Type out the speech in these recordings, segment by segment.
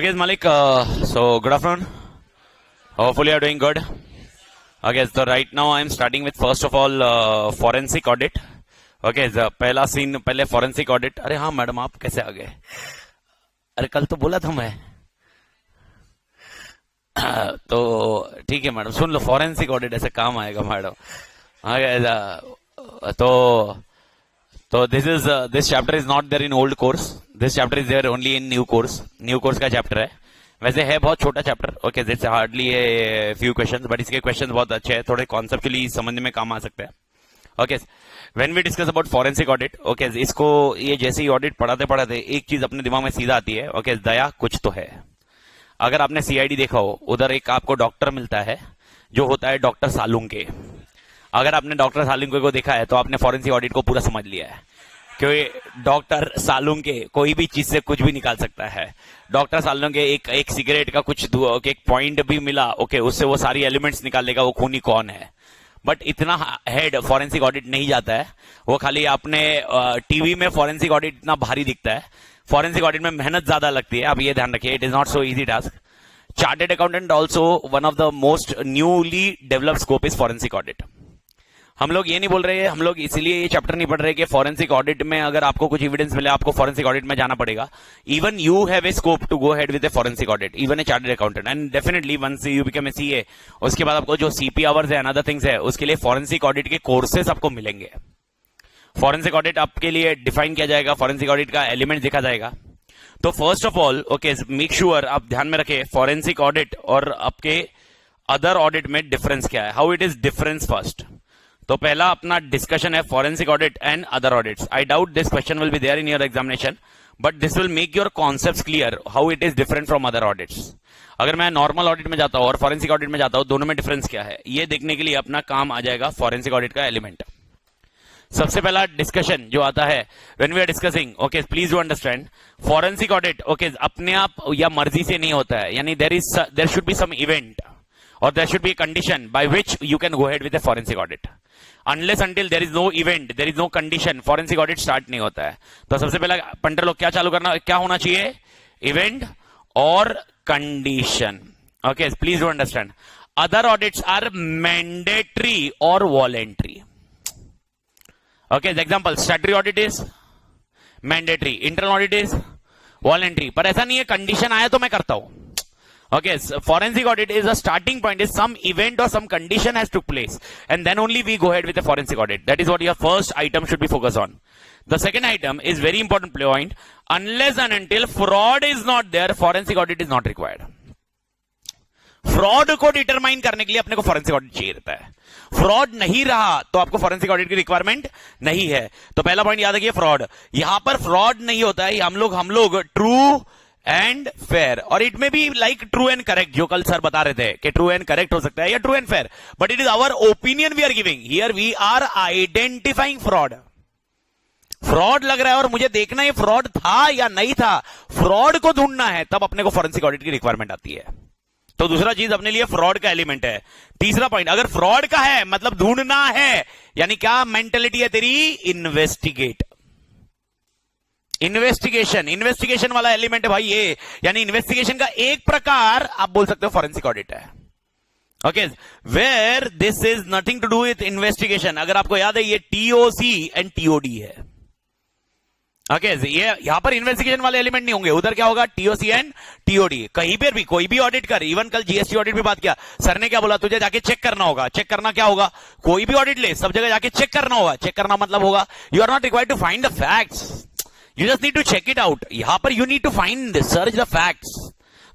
Okay, Malik. So good afternoon. Hopefully you are doing good. Okay, so right now I am starting with first of all forensic audit. Okay, पहला scene पहले forensic audit. अरे हाँ madam, आप कैसे आ गए? अरे कल तो बोला था मैं. तो ठीक है मैडम, सुन लो, forensic audit ऐसे काम आएगा मैडम. तो this chapter is not there in old course. This chapter is there only in new course. New course का chapter है. वैसे है बहुत छोटा chapter. Okay, it's hardly a few questions, but इसके क्वेश्चंस बहुत अच्छे हैं, थोड़े कॉन्सेप्चुअली समझने में काम आ सकते हैं. Okay, when we discuss about forensic audit, okay, इसको ये जैसे ही ऑडिट पढ़ाते पढ़ाते एक चीज अपने दिमाग में सीधा आती है. ओके, दया कुछ तो है. अगर आपने सीआईडी देखा हो, उधर एक आपको डॉक्टर मिलता है जो होता है डॉक्टर सालुंके. अगर आपने डॉक्टर सालुंके को देखा है तो आपने फॉरेंसिक ऑडिट को पूरा समझ लिया है, क्योंकि डॉक्टर सालुंके कोई भी चीज से कुछ भी निकाल सकता है. डॉक्टर सालुंके एक सिगरेट का कुछ एक पॉइंट भी मिला, ओके, उससे वो सारी एलिमेंट्स निकाल लेगा, वो खूनी कौन है. बट इतना हेड फॉरेंसिक ऑडिट नहीं जाता है. वो खाली आपने टीवी में फॉरेंसिक ऑडिट इतना भारी दिखता है. फॉरेंसिक ऑडिट में मेहनत ज्यादा लगती है. आप ये ध्यान रखिए, it is not so easy task. Chartered accountant also one of the most newly developed scope is forensic audit. हम लोग ये नहीं बोल रहे हैं, हम लोग इसीलिए ये चैप्टर नहीं पढ़ रहे कि फॉरेंसिक ऑडिट में अगर आपको कुछ एविडेंस मिले आपको फॉरेंसिक ऑडिट में जाना पड़ेगा. Even you have a scope to go head with a forensic audit, even a chartered accountant, and definitely once you become a CA, उसके बाद आपको जो सीपी आवर्स है, अनदर थिंग्स है, उसके लिए फॉरेंसिक ऑडिट के कोर्सेस आपको मिलेंगे. फॉरेंसिक ऑडिट आपके लिए डिफाइन किया जाएगा, फॉरेंसिक ऑडिट का एलिमेंट देखा जाएगा. तो first of all, okay, make sure आप ध्यान में रखें फॉरेंसिक ऑडिट और आपके अदर ऑडिट में डिफरेंस क्या है, how it is difference first. तो पहला अपना डिस्कशन है forensic audit and other audits. I doubt this question will be there in your examination, but this will make your concepts clear how it is different from other audits. अगर मैं normal audit में जाता हूं और forensic audit में जाता हूं, दोनों में डिफरेंस क्या है ये देखने के लिए अपना काम आ जाएगा फॉरेंसिक ऑडिट का एलिमेंट. सबसे पहला डिस्कशन जो आता है when we are discussing, okay, please do understand, forensic audit, okay, अपने आप या मर्जी से नहीं होता है. यानी there should be some event or there should be a condition by which you can go ahead with a forensic audit. Unless until there is no event, there is no condition, forensic audit start नहीं होता है. तो सबसे पहला punter लोग क्या चालू करना, क्या होना चाहिए, इवेंट और condition. Okay, please do understand. Other audits are mandatory और voluntary. Okay, example, statutory audit is mandatory, internal audit is voluntary. पर ऐसा नहीं है कंडीशन आया तो मैं करता हूं. Okay, so forensic audit is a starting point, is some event or some condition has took place, and then only we go ahead with a forensic audit. That is what your first item should be focused on. The second item is very important point. Unless and until fraud is not there, forensic audit is not required. Fraud को determine करने के लिए अपने को forensic audit चाहिए रहता है. Fraud नहीं रहा तो आपको फॉरेंसिक ऑडिट की रिक्वायरमेंट नहीं है. तो पहला पॉइंट याद रखिए, फ्रॉड. यहां पर फ्रॉड नहीं होता है, हम लोग ट्रू एंड फेयर, और इट में be like true and correct, जो कल सर बता रहे थे कि ट्रू एंड करेक्ट हो सकता है या true and fair, but it is our opinion we are giving. Here we are identifying fraud. Fraud लग रहा है और मुझे देखना है फ्रॉड था या नहीं था, फ्रॉड को ढूंढना है, तब अपने को फॉरेंसिक ऑडिट की रिक्वायरमेंट आती है. तो दूसरा चीज अपने लिए फ्रॉड का एलिमेंट है. तीसरा पॉइंट, अगर फ्रॉड का है मतलब ढूंढना है, यानी क्या मेंटेलिटी है तेरी, इन्वेस्टिगेट. इन्वेस्टिगेशन वाला एलिमेंट है भाई ये, यानी इन्वेस्टिगेशन का एक प्रकार आप बोल सकते हो फॉरेंसिक ऑडिट है. Okay, where this is nothing to do with investigation. अगर आपको याद है ये टीओसी एंड टीओडी है. ओके, ये यहां पर इन्वेस्टिगेशन वाले एलिमेंट नहीं होंगे, उधर क्या होगा, टीओसी एंड टीओडी. कहीं पर भी कोई भी ऑडिट कर, इवन कल जीएसटी ऑडिट भी बात किया, सर ने क्या बोला, तुझे जाके चेक करना होगा. चेक करना क्या होगा, कोई भी ऑडिट ले सब जगह जाके चेक करना होगा. चेक करना मतलब होगा you are not required to find the facts, you just need to check it out. यहां पर you need to find, search the facts.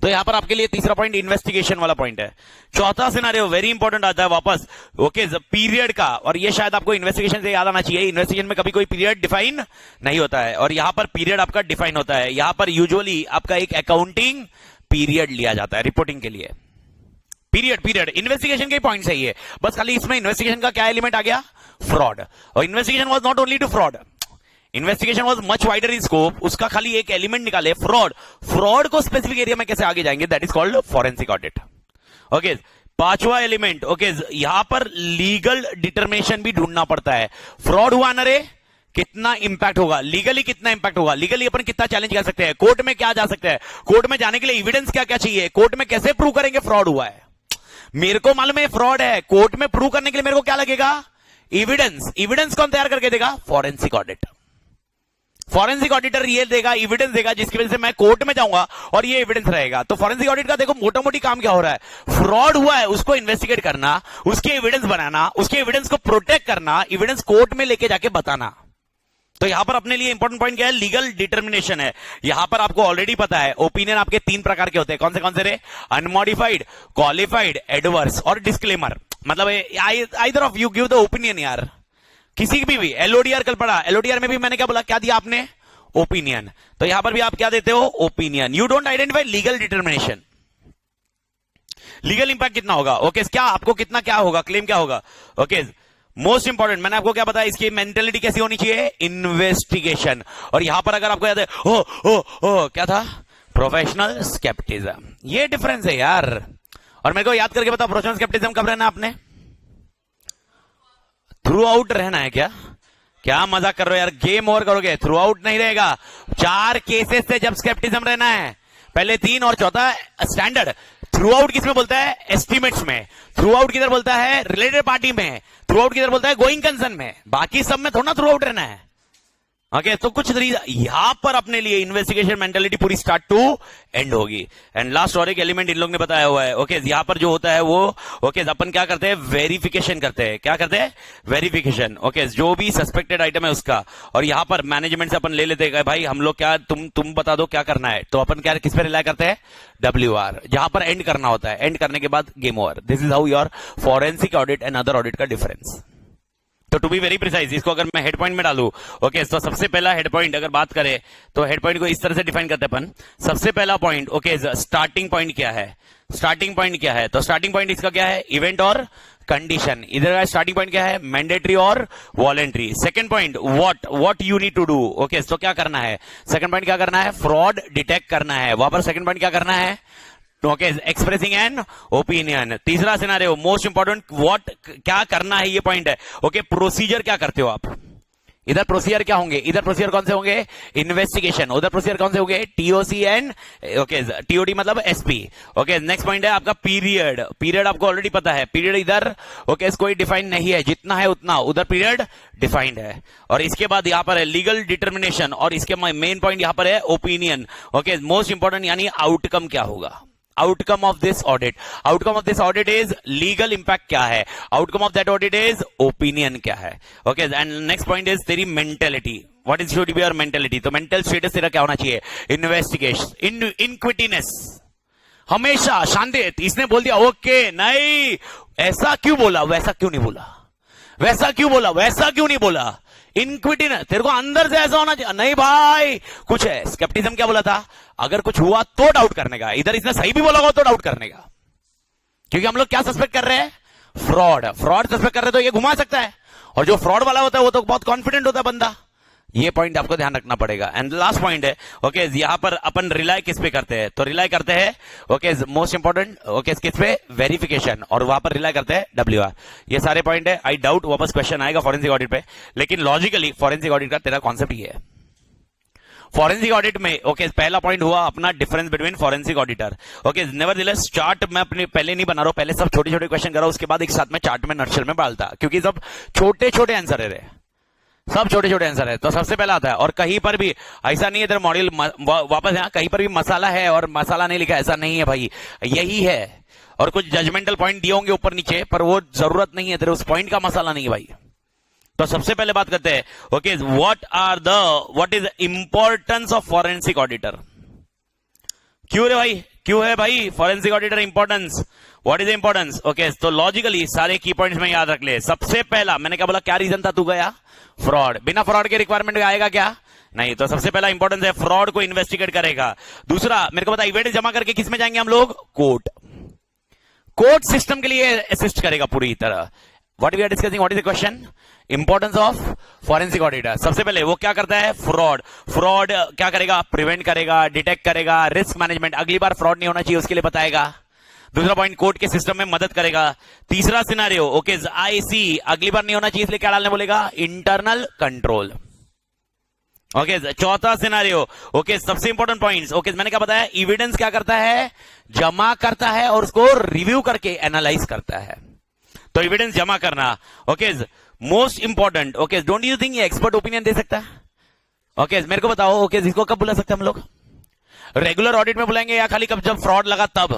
तो यहां पर आपके लिए तीसरा पॉइंट इन्वेस्टिगेशन वाला पॉइंट है. चौथा सिनेरियो वेरी इंपॉर्टेंट आता है वापस, ओके, पीरियड का, और ये शायद आपको इन्वेस्टिगेशन से याद आना चाहिए. इन्वेस्टिगेशन में कभी कोई पीरियड डिफाइन नहीं होता है, और यहां पर पीरियड आपका डिफाइन होता है. यहां पर यूजुअली आपका एक अकाउंटिंग पीरियड लिया जाता है रिपोर्टिंग के लिए. पीरियड इन्वेस्टिगेशन के पॉइंट है ये, बस खाली इसमें इन्वेस्टिगेशन का क्या एलिमेंट आ गया, फ्रॉड. और investigation was not only to fraud, investigation was much wider in scope. उसका खाली एक एलिमेंट निकाले, फ्रॉड. फ्रॉड को स्पेसिफिक एरिया में कैसे आगे जाएंगे, that is called forensic audit. Okay, पांचवा एलिमेंट, ओके, यहां पर लीगल डिटर्मिनेशन भी ढूंढना पड़ता है. फ्रॉड हुआ ना रे, कितना इंपैक्ट होगा, लीगली कितना इंपैक्ट होगा, लीगली अपन कितना चैलेंज कर सकते हैं, कोर्ट में क्या जा सकते हैं, कोर्ट में जाने के लिए एविडेंस क्या क्या चाहिए, कोर्ट में कैसे प्रूव करेंगे फ्रॉड हुआ है। मेरे को मालूम है फ्रॉड है, कोर्ट में प्रूव करने के लिए मेरे को क्या लगेगा, एविडेंस। एविडेंस कौन तैयार करके देगा, फॉरेंसिक ऑडिट। फॉरेंसिक ऑडिटर ये देगा, एविडेंस देगा, जिसकी वजह से मैं कोर्ट में जाऊंगा और ये एविडेंस रहेगा। तो फॉरेंसिक ऑडिट का देखो मोटा मोटी काम क्या हो रहा है, फ्रॉड हुआ है उसको इन्वेस्टिगेट करना, उसके एविडेंस बनाना, उसके एविडेंस को प्रोटेक्ट करना, एविडेंस कोर्ट में लेके जाके बताना। तो यहां पर अपने लिए इंपॉर्टेंट पॉइंट क्या है, लीगल डिटर्मिनेशन है। यहां पर आपको ऑलरेडी पता है ओपिनियन आपके 3 प्रकार के होते हैं, कौन से रे, अनमॉडिफाइड, क्वालिफाइड, एडवर्स और डिस्क्लेमर। मतलब either of you give the opinion यार, किसी भी एलओडीआर कल पढ़ा, एलओडीआर में भी मैंने क्या बोला, क्या दिया आपने, ओपिनियन। तो यहां पर भी आप क्या देते हो, opinion. You don't identify legal determination. Legal impact कितना होगा, ओके क्या आपको कितना क्या होगा, क्लेम क्या होगा, ओके मोस्ट इंपॉर्टेंट मैंने आपको क्या बताया, इसकी मेंटेलिटी कैसी होनी चाहिए, इन्वेस्टिगेशन। और यहां पर अगर आपको याद है, ओ क्या था, प्रोफेशनल स्केप्टिज्म। ये डिफरेंस है यार। और मेरे को याद करके बताओ, प्रोफेशनल स्केप्टिज्म कब रहना आपने, थ्रू आउट रहना है क्या, क्या मजाक कर रहे हो यार, गेम ओवर करोगे, थ्रू आउट नहीं रहेगा। 4 केसेस से जब स्केप्टिज्म रहना है, पहले 3 और चौथा स्टैंडर्ड। थ्रू आउट किसमें बोलता है, एस्टिमेट्स में। थ्रू आउट किधर बोलता है, रिलेटेड पार्टी में। थ्रू आउट किधर बोलता है, गोइंग कंसर्न में। बाकी सब में थोड़ा थ्रू आउट रहना है। ओके तो कुछ यहां पर अपने लिए इन्वेस्टिगेशन मेंटालिटी पूरी स्टार्ट टू एंड होगी। एंड लास्ट और एक एलिमेंट इन लोग ने बताया हुआ है, ओके यहां पर जो होता है वो, ओके अपन क्या करते हैं, वेरिफिकेशन करते हैं। क्या करते हैं, वेरिफिकेशन। ओके जो भी सस्पेक्टेड आइटम है उसका, और यहां पर मैनेजमेंट से अपन ले लेते हैं भाई हम लोग क्या, तुम बता दो क्या करना है। तो अपन क्या किस पे रिलाय करते हैं, WR, जहां पर एंड करना होता है। एंड करने के बाद game over. This is how your forensic audit and other audit का डिफरेंस। तो टू बी वेरी प्रिसाइज, इसको अगर मैं हेड पॉइंट में डालू, ओके तो सबसे पहला हेड पॉइंट अगर बात करें तो हेड पॉइंट को इस तरह से डिफाइन करते हैं अपन। सबसे पहला पॉइंट, ओके स्टार्टिंग पॉइंट क्या है, स्टार्टिंग पॉइंट क्या है, तो स्टार्टिंग पॉइंट इसका क्या है, इवेंट और कंडीशन। इधर का स्टार्टिंग पॉइंट क्या है, मैंडेटरी और voluntary. Second point what you need to do, okay तो क्या करना है, सेकंड पॉइंट क्या करना है, फ्रॉड डिटेक्ट करना है। वहां पर सेकंड पॉइंट क्या करना है, ओके एक्सप्रेसिंग एन ओपिनियन। तीसरा सिनेरियो मोस्ट इंपॉर्टेंट, व्हाट क्या करना है, ये पॉइंट है। ओके प्रोसीजर क्या करते हो आप, इधर प्रोसीजर क्या होंगे, इधर प्रोसीजर कौन से होंगे, इन्वेस्टिगेशन। उधर प्रोसीजर कौन से होंगे, टीओसी एंड ओके टीओडी मतलब एसपी। ओके नेक्स्ट पॉइंट है आपका पीरियड। पीरियड आपको ऑलरेडी पता है, पीरियड इधर ओके कोई डिफाइन नहीं है, जितना है उतना, उधर पीरियड डिफाइंड है। और इसके बाद यहां पर है लीगल डिटर्मिनेशन, और इसके मेन पॉइंट यहां पर है ओपिनियन। ओके मोस्ट इंपॉर्टेंट यानी आउटकम क्या होगा, outcome of this audit. Outcome of this audit is legal impact क्या है, outcome of that audit is opinion क्या है। Okay and next point is तेरी mentality, what is should be your mentality. तो mental status तेरा क्या होना चाहिए, इन्वेस्टिगेशन, इनक्विटीनेस, हमेशा शांतित। इसने बोल दिया ओके नहीं, ऐसा क्यों बोला, वैसा क्यों नहीं बोला, वैसा क्यों बोला, वैसा क्यों नहीं बोला, इनक्विटी ना, तेरे को अंदर से ऐसा होना चाहिए, नहीं भाई कुछ है। स्केप्टिज्म क्या बोला था, अगर कुछ हुआ तो डाउट करने का। इधर इसने सही भी बोला होगा तो डाउट करने का, क्योंकि हम लोग क्या सस्पेक्ट कर रहे हैं, फ्रॉड। फ्रॉड सस्पेक्ट कर रहे हैं तो ये घुमा सकता है, और जो फ्रॉड वाला होता है वो तो बहुत कॉन्फिडेंट होता है बंदा। ये पॉइंट आपको ध्यान रखना पड़ेगा। एंड लास्ट पॉइंट है, ओके यहां पर अपन रिलाय किस पे करते हैं, तो रिलाय करते हैं ओके मोस्ट इंपॉर्टेंट ओके किस पे, वेरिफिकेशन, और वहां पर रिलाय करते हैं WR। ये सारे पॉइंट है। आई डाउट वापस क्वेश्चन आएगा फॉरेंसिक ऑडिट पे, लेकिन लॉजिकली फॉरेंसिक ऑडिट का तेरा कॉन्सेप्ट ये है। फॉरेंसिक ऑडिट में ओके पहला पॉइंट हुआ अपना difference between forensic auditor. Okay nevertheless chart मैं अपने पहले नहीं बना रहा हूं, पहले सब छोटे छोटे क्वेश्चन करा, उसके बाद एक साथ में चार्ट में नक्शल में डालता, क्योंकि सब छोटे छोटे आंसर है, सब छोटे छोटे आंसर है। तो सबसे पहला आता है, और कहीं पर भी ऐसा नहीं है तेरा मॉडल वापस है, कहीं पर भी मसाला है और मसाला नहीं लिखा, ऐसा नहीं है भाई, यही है। और कुछ जजमेंटल पॉइंट दिए होंगे ऊपर नीचे, पर वो जरूरत नहीं है, तेरे उस पॉइंट का मसाला नहीं है भाई। तो सबसे पहले बात करते हैं okay what is importance of forensic auditor. क्यों रे भाई, क्यों है भाई forensic auditor importance, what is importance. Okay तो लॉजिकली सारे की पॉइंट्स में याद रख ले। सबसे पहला मैंने क्या बोला, क्या रीजन था तू गया, फ्रॉड। बिना फ्रॉड के रिक्वायरमेंट आएगा क्या, नहीं। तो सबसे पहला इंपॉर्टेंस है फ्रॉड को इन्वेस्टिगेट करेगा। दूसरा मेरे को पता, इवेंट जमा करके किस में जाएंगे हम लोग, कोर्ट। कोर्ट सिस्टम के लिए असिस्ट करेगा पूरी तरह। What we are discussing, what is the question, importance of forensic auditor. सबसे पहले वो क्या करता है, फ्रॉड। फ्रॉड क्या करेगा, प्रिवेंट करेगा, डिटेक्ट करेगा, रिस्क मैनेजमेंट, अगली बार फ्रॉड नहीं होना चाहिए उसके लिए बताएगा। दूसरा पॉइंट, कोर्ट के सिस्टम में मदद करेगा। तीसरा सिनेरियो ओके आईसी, अगली बार नहीं होना चाहिए इसलिए क्या डालने बोलेगा, इंटरनल कंट्रोल। ओके चौथा सिनारियो, ओके सबसे इंपॉर्टेंट पॉइंट्स, ओके मैंने क्या बताया, एविडेंस क्या करता है, जमा करता है और उसको रिव्यू करके एनालाइज करता है। तो एविडेंस जमा करना, okay most important, okay don't you think ये एक्सपर्ट ओपिनियन दे सकता है? ओके मेरे को बताओ, ओके इसको कब बुला सकते हैं हम लोग? रेगुलर ऑडिट में बुलाएंगे या खाली कब जब फ्रॉड लगा तब?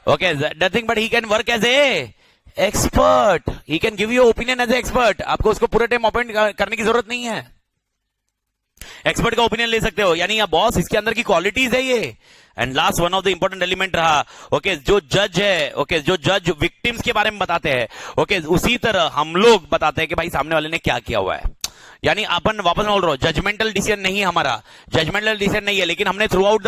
Okay nothing but he can work as a expert, he can give you opinion as a expert. आपको उसको पूरे टाइम अपॉइंट करने की जरूरत नहीं है, एक्सपर्ट का ओपिनियन ले सकते हो, यानी या बॉस इसके अंदर की क्वालिटीज है ये। And last one of the important element रहा, ओके जो जज है, ओके जो जज विक्टिम्स के बारे में बताते हैं, ओके उसी तरह हम लोग बताते हैं कि भाई सामने वाले ने क्या किया हुआ है। यानी अपन वापस बोल रहा हूं, जजमेंटल डिसीजन नहीं हमारा, जजमेंटल डिसीजन नहीं है, लेकिन हमने थ्रू आउट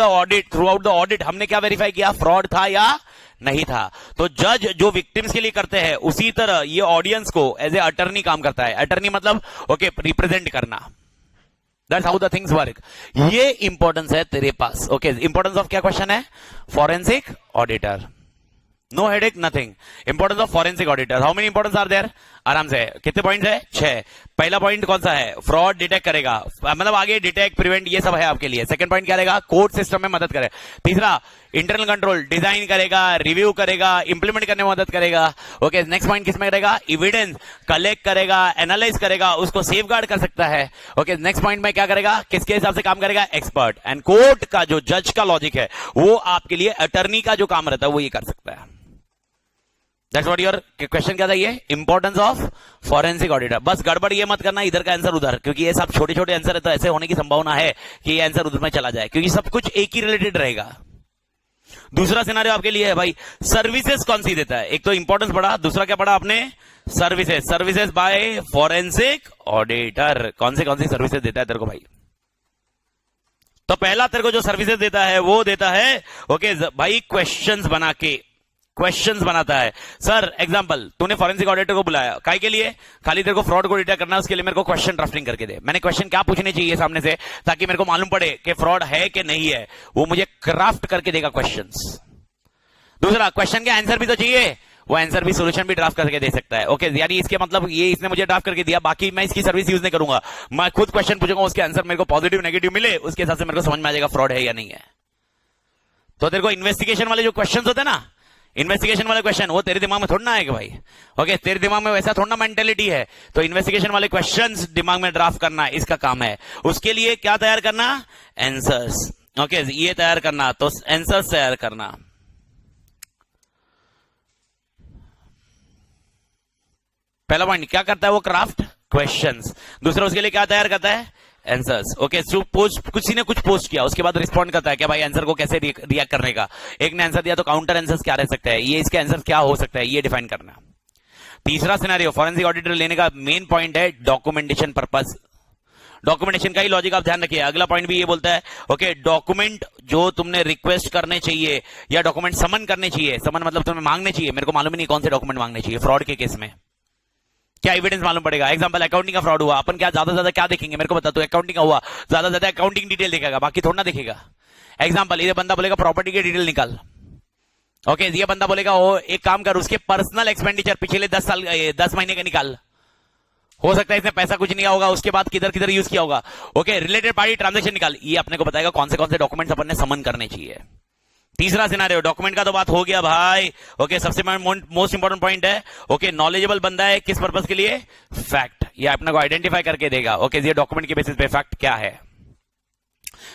द ऑडिट हमने क्या वेरीफाई किया, फ्रॉड था या नहीं था। तो जज जो विक्टिम्स के लिए करते हैं, उसी तरह ये ऑडियंस को एज ए अटर्नी काम करता है। अटर्नी मतलब ओके रिप्रेजेंट करना, that's how the things work. ये इंपॉर्टेंस है तेरे पास। ओके इंपॉर्टेंस ऑफ क्या क्वेश्चन है, forensic auditor, no headache nothing. Importance of forensic auditor, how many importance are there, आराम से कितने पॉइंट्स है, 6। पहला पॉइंट कौन सा है, फ्रॉड डिटेक्ट करेगा, मतलब आगे डिटेक्ट प्रिवेंट ये सब है आपके लिए। सेकंड पॉइंट क्या रहेगा, कोर्ट सिस्टम में मदद करे। तीसरा इंटरनल कंट्रोल, डिजाइन करेगा, रिव्यू करेगा, इंप्लीमेंट करने में मदद करेगा। ओके नेक्स्ट पॉइंट किसमें रहेगा, एविडेंस कलेक्ट करेगा, एनालाइज करेगा, उसको सेफगार्ड कर सकता है। ओके नेक्स्ट पॉइंट में क्या करेगा, किसके हिसाब से काम करेगा, एक्सपर्ट। एंड कोर्ट का जो जज का लॉजिक है वो आपके लिए अटर्नी का जो काम रहता है वो ये कर सकता है। दैट्स व्हाट योर क्वेश्चन क्या था, ये इंपॉर्टेंस ऑफ फॉरेंसिक ऑडिटर। बस गड़बड़ ये मत करना इधर का आंसर उधर, क्योंकि ये सब छोटे छोटे आंसर है तो ऐसे होने की संभावना है कि ये आंसर उधर में चला जाए, क्योंकि सब कुछ एक ही रिलेटेड रहेगा। दूसरा सिनेरियो आपके लिए है भाई, सर्विसेज कौन सी देता है, एक तो इंपॉर्टेंस पढ़ा, दूसरा क्या पढ़ा आपने, सर्विसेज बाय फॉरेंसिक ऑडिटर। कौन सी सर्विसेज देता है तेरे को भाई? तो पहला तेरे को जो सर्विसेज देता है वो देता है ओके भाई क्वेश्चंस बना के, क्वेश्चंस बनाता है। सर एग्जांपल, तूने फॉरेंसिक ऑडिटर को बुलाया काय के लिए, खाली तेरे को फ्रॉड को डिटेक्ट करना है, उसके लिए मेरे को क्वेश्चन ड्राफ्टिंग करके दे। मैंने क्वेश्चन क्या पूछने चाहिए सामने से, ताकि मेरे को मालूम पड़े कि फ्रॉड है कि नहीं है, वो मुझे क्राफ्ट करके देगा क्वेश्चंस। दूसरा क्वेश्चन के आंसर भी तो चाहिए, वो आंसर भी सोल्यूशन भी ड्राफ्ट करके दे सकता है। ओके यानी इसके मतलब ये इसने मुझे ड्राफ्ट करके दिया, बाकी मैं इसकी सर्विस यूज नहीं करूंगा, मैं खुद क्वेश्चन पूछूंगा, उसके आंसर मेरे को पॉजिटिव नेगेटिव मिले, उसके हिसाब से मेरे को समझ में आ जाएगा फ्रॉड है या नहीं है। तो तेरे को इन्वेस्टिगेशन वाले जो क्वेश्चन होते हैं ना, इन्वेस्टिगेशन वाले क्वेश्चन, वो तेरे दिमाग में थोड़ा ना आएगा भाई। ओके तेरे दिमाग में वैसा थोड़ा ना मेंटेलिटी है, तो इन्वेस्टिगेशन वाले क्वेश्चंस दिमाग में ड्राफ्ट करना इसका काम है। उसके लिए क्या तैयार करना, आंसर्स। ओके ये तैयार करना, तो आंसर्स तैयार करना। पहला पॉइंट क्या करता है वो, क्राफ्ट क्वेश्चंस। दूसरा उसके लिए क्या तैयार करता है, आंसर्स। ओके पोस्ट, किसी ने कुछ पोस्ट किया, उसके बाद रिस्पॉन्ड करता है क्या भाई आंसर को कैसे रिएक्ट करने का। एक ने आंसर दिया तो काउंटर आंसर्स क्या रह सकता है, ये इसके आंसर क्या हो सकता है, ये डिफाइन करना। तीसरा सिनेरियो फॉरेंसिक ऑडिटर लेने का मेन पॉइंट है डॉक्यूमेंटेशन पर्पस। डॉक्यूमेंटेशन का ही लॉजिक आप ध्यान रखिए। अगला पॉइंट भी ये बोलता है ओके डॉक्यूमेंट जो तुमने रिक्वेस्ट करने चाहिए या डॉक्यूमेंट समन करने चाहिए, समन मतलब तुम्हें मांगने चाहिए, मेरे को मालूम ही नहीं कौन से डॉक्यूमेंट मांगने चाहिए फ्रॉड के केस में, क्या एविडेंस मालूम पड़ेगा। एग्जांपल अकाउंटिंग का फ्रॉड हुआ, अपन क्या ज्यादा क्या देखेंगे, मेरे को बता, तो अकाउंटिंग का हुआ ज्यादा अकाउंटिंग डिटेल देखेगा, बाकी थोड़ा ना देखेगा। एग्जांपल ये बंदा बोलेगा प्रॉपर्टी के डिटेल निकाल, ओके ये बंदा बोलेगा वो एक काम कर, उसके पर्सनल एक्सपेंडिचर पिछले 10 महीने का निकाल, हो सकता है इसने पैसा कुछ नहीं होगा, उसके बाद किधर किधर यूज किया होगा। ओके रिलेटेड पार्टी ट्रांजेक्शन निकाल, ये अपने को बताएगा कौन से डॉक्यूमेंट्स अपन ने समन करने चाहिए। तीसरा सिनेरियो, डॉक्यूमेंट का तो बात हो गया भाई। ओके सबसे मोस्ट इंपॉर्टेंट पॉइंट है ओके नॉलेजेबल बंदा है किस पर्पस के लिए, फैक्ट, ये अपने को आइडेंटिफाई करके देगा। ओके ये डॉक्यूमेंट के बेसिस पे फैक्ट क्या है।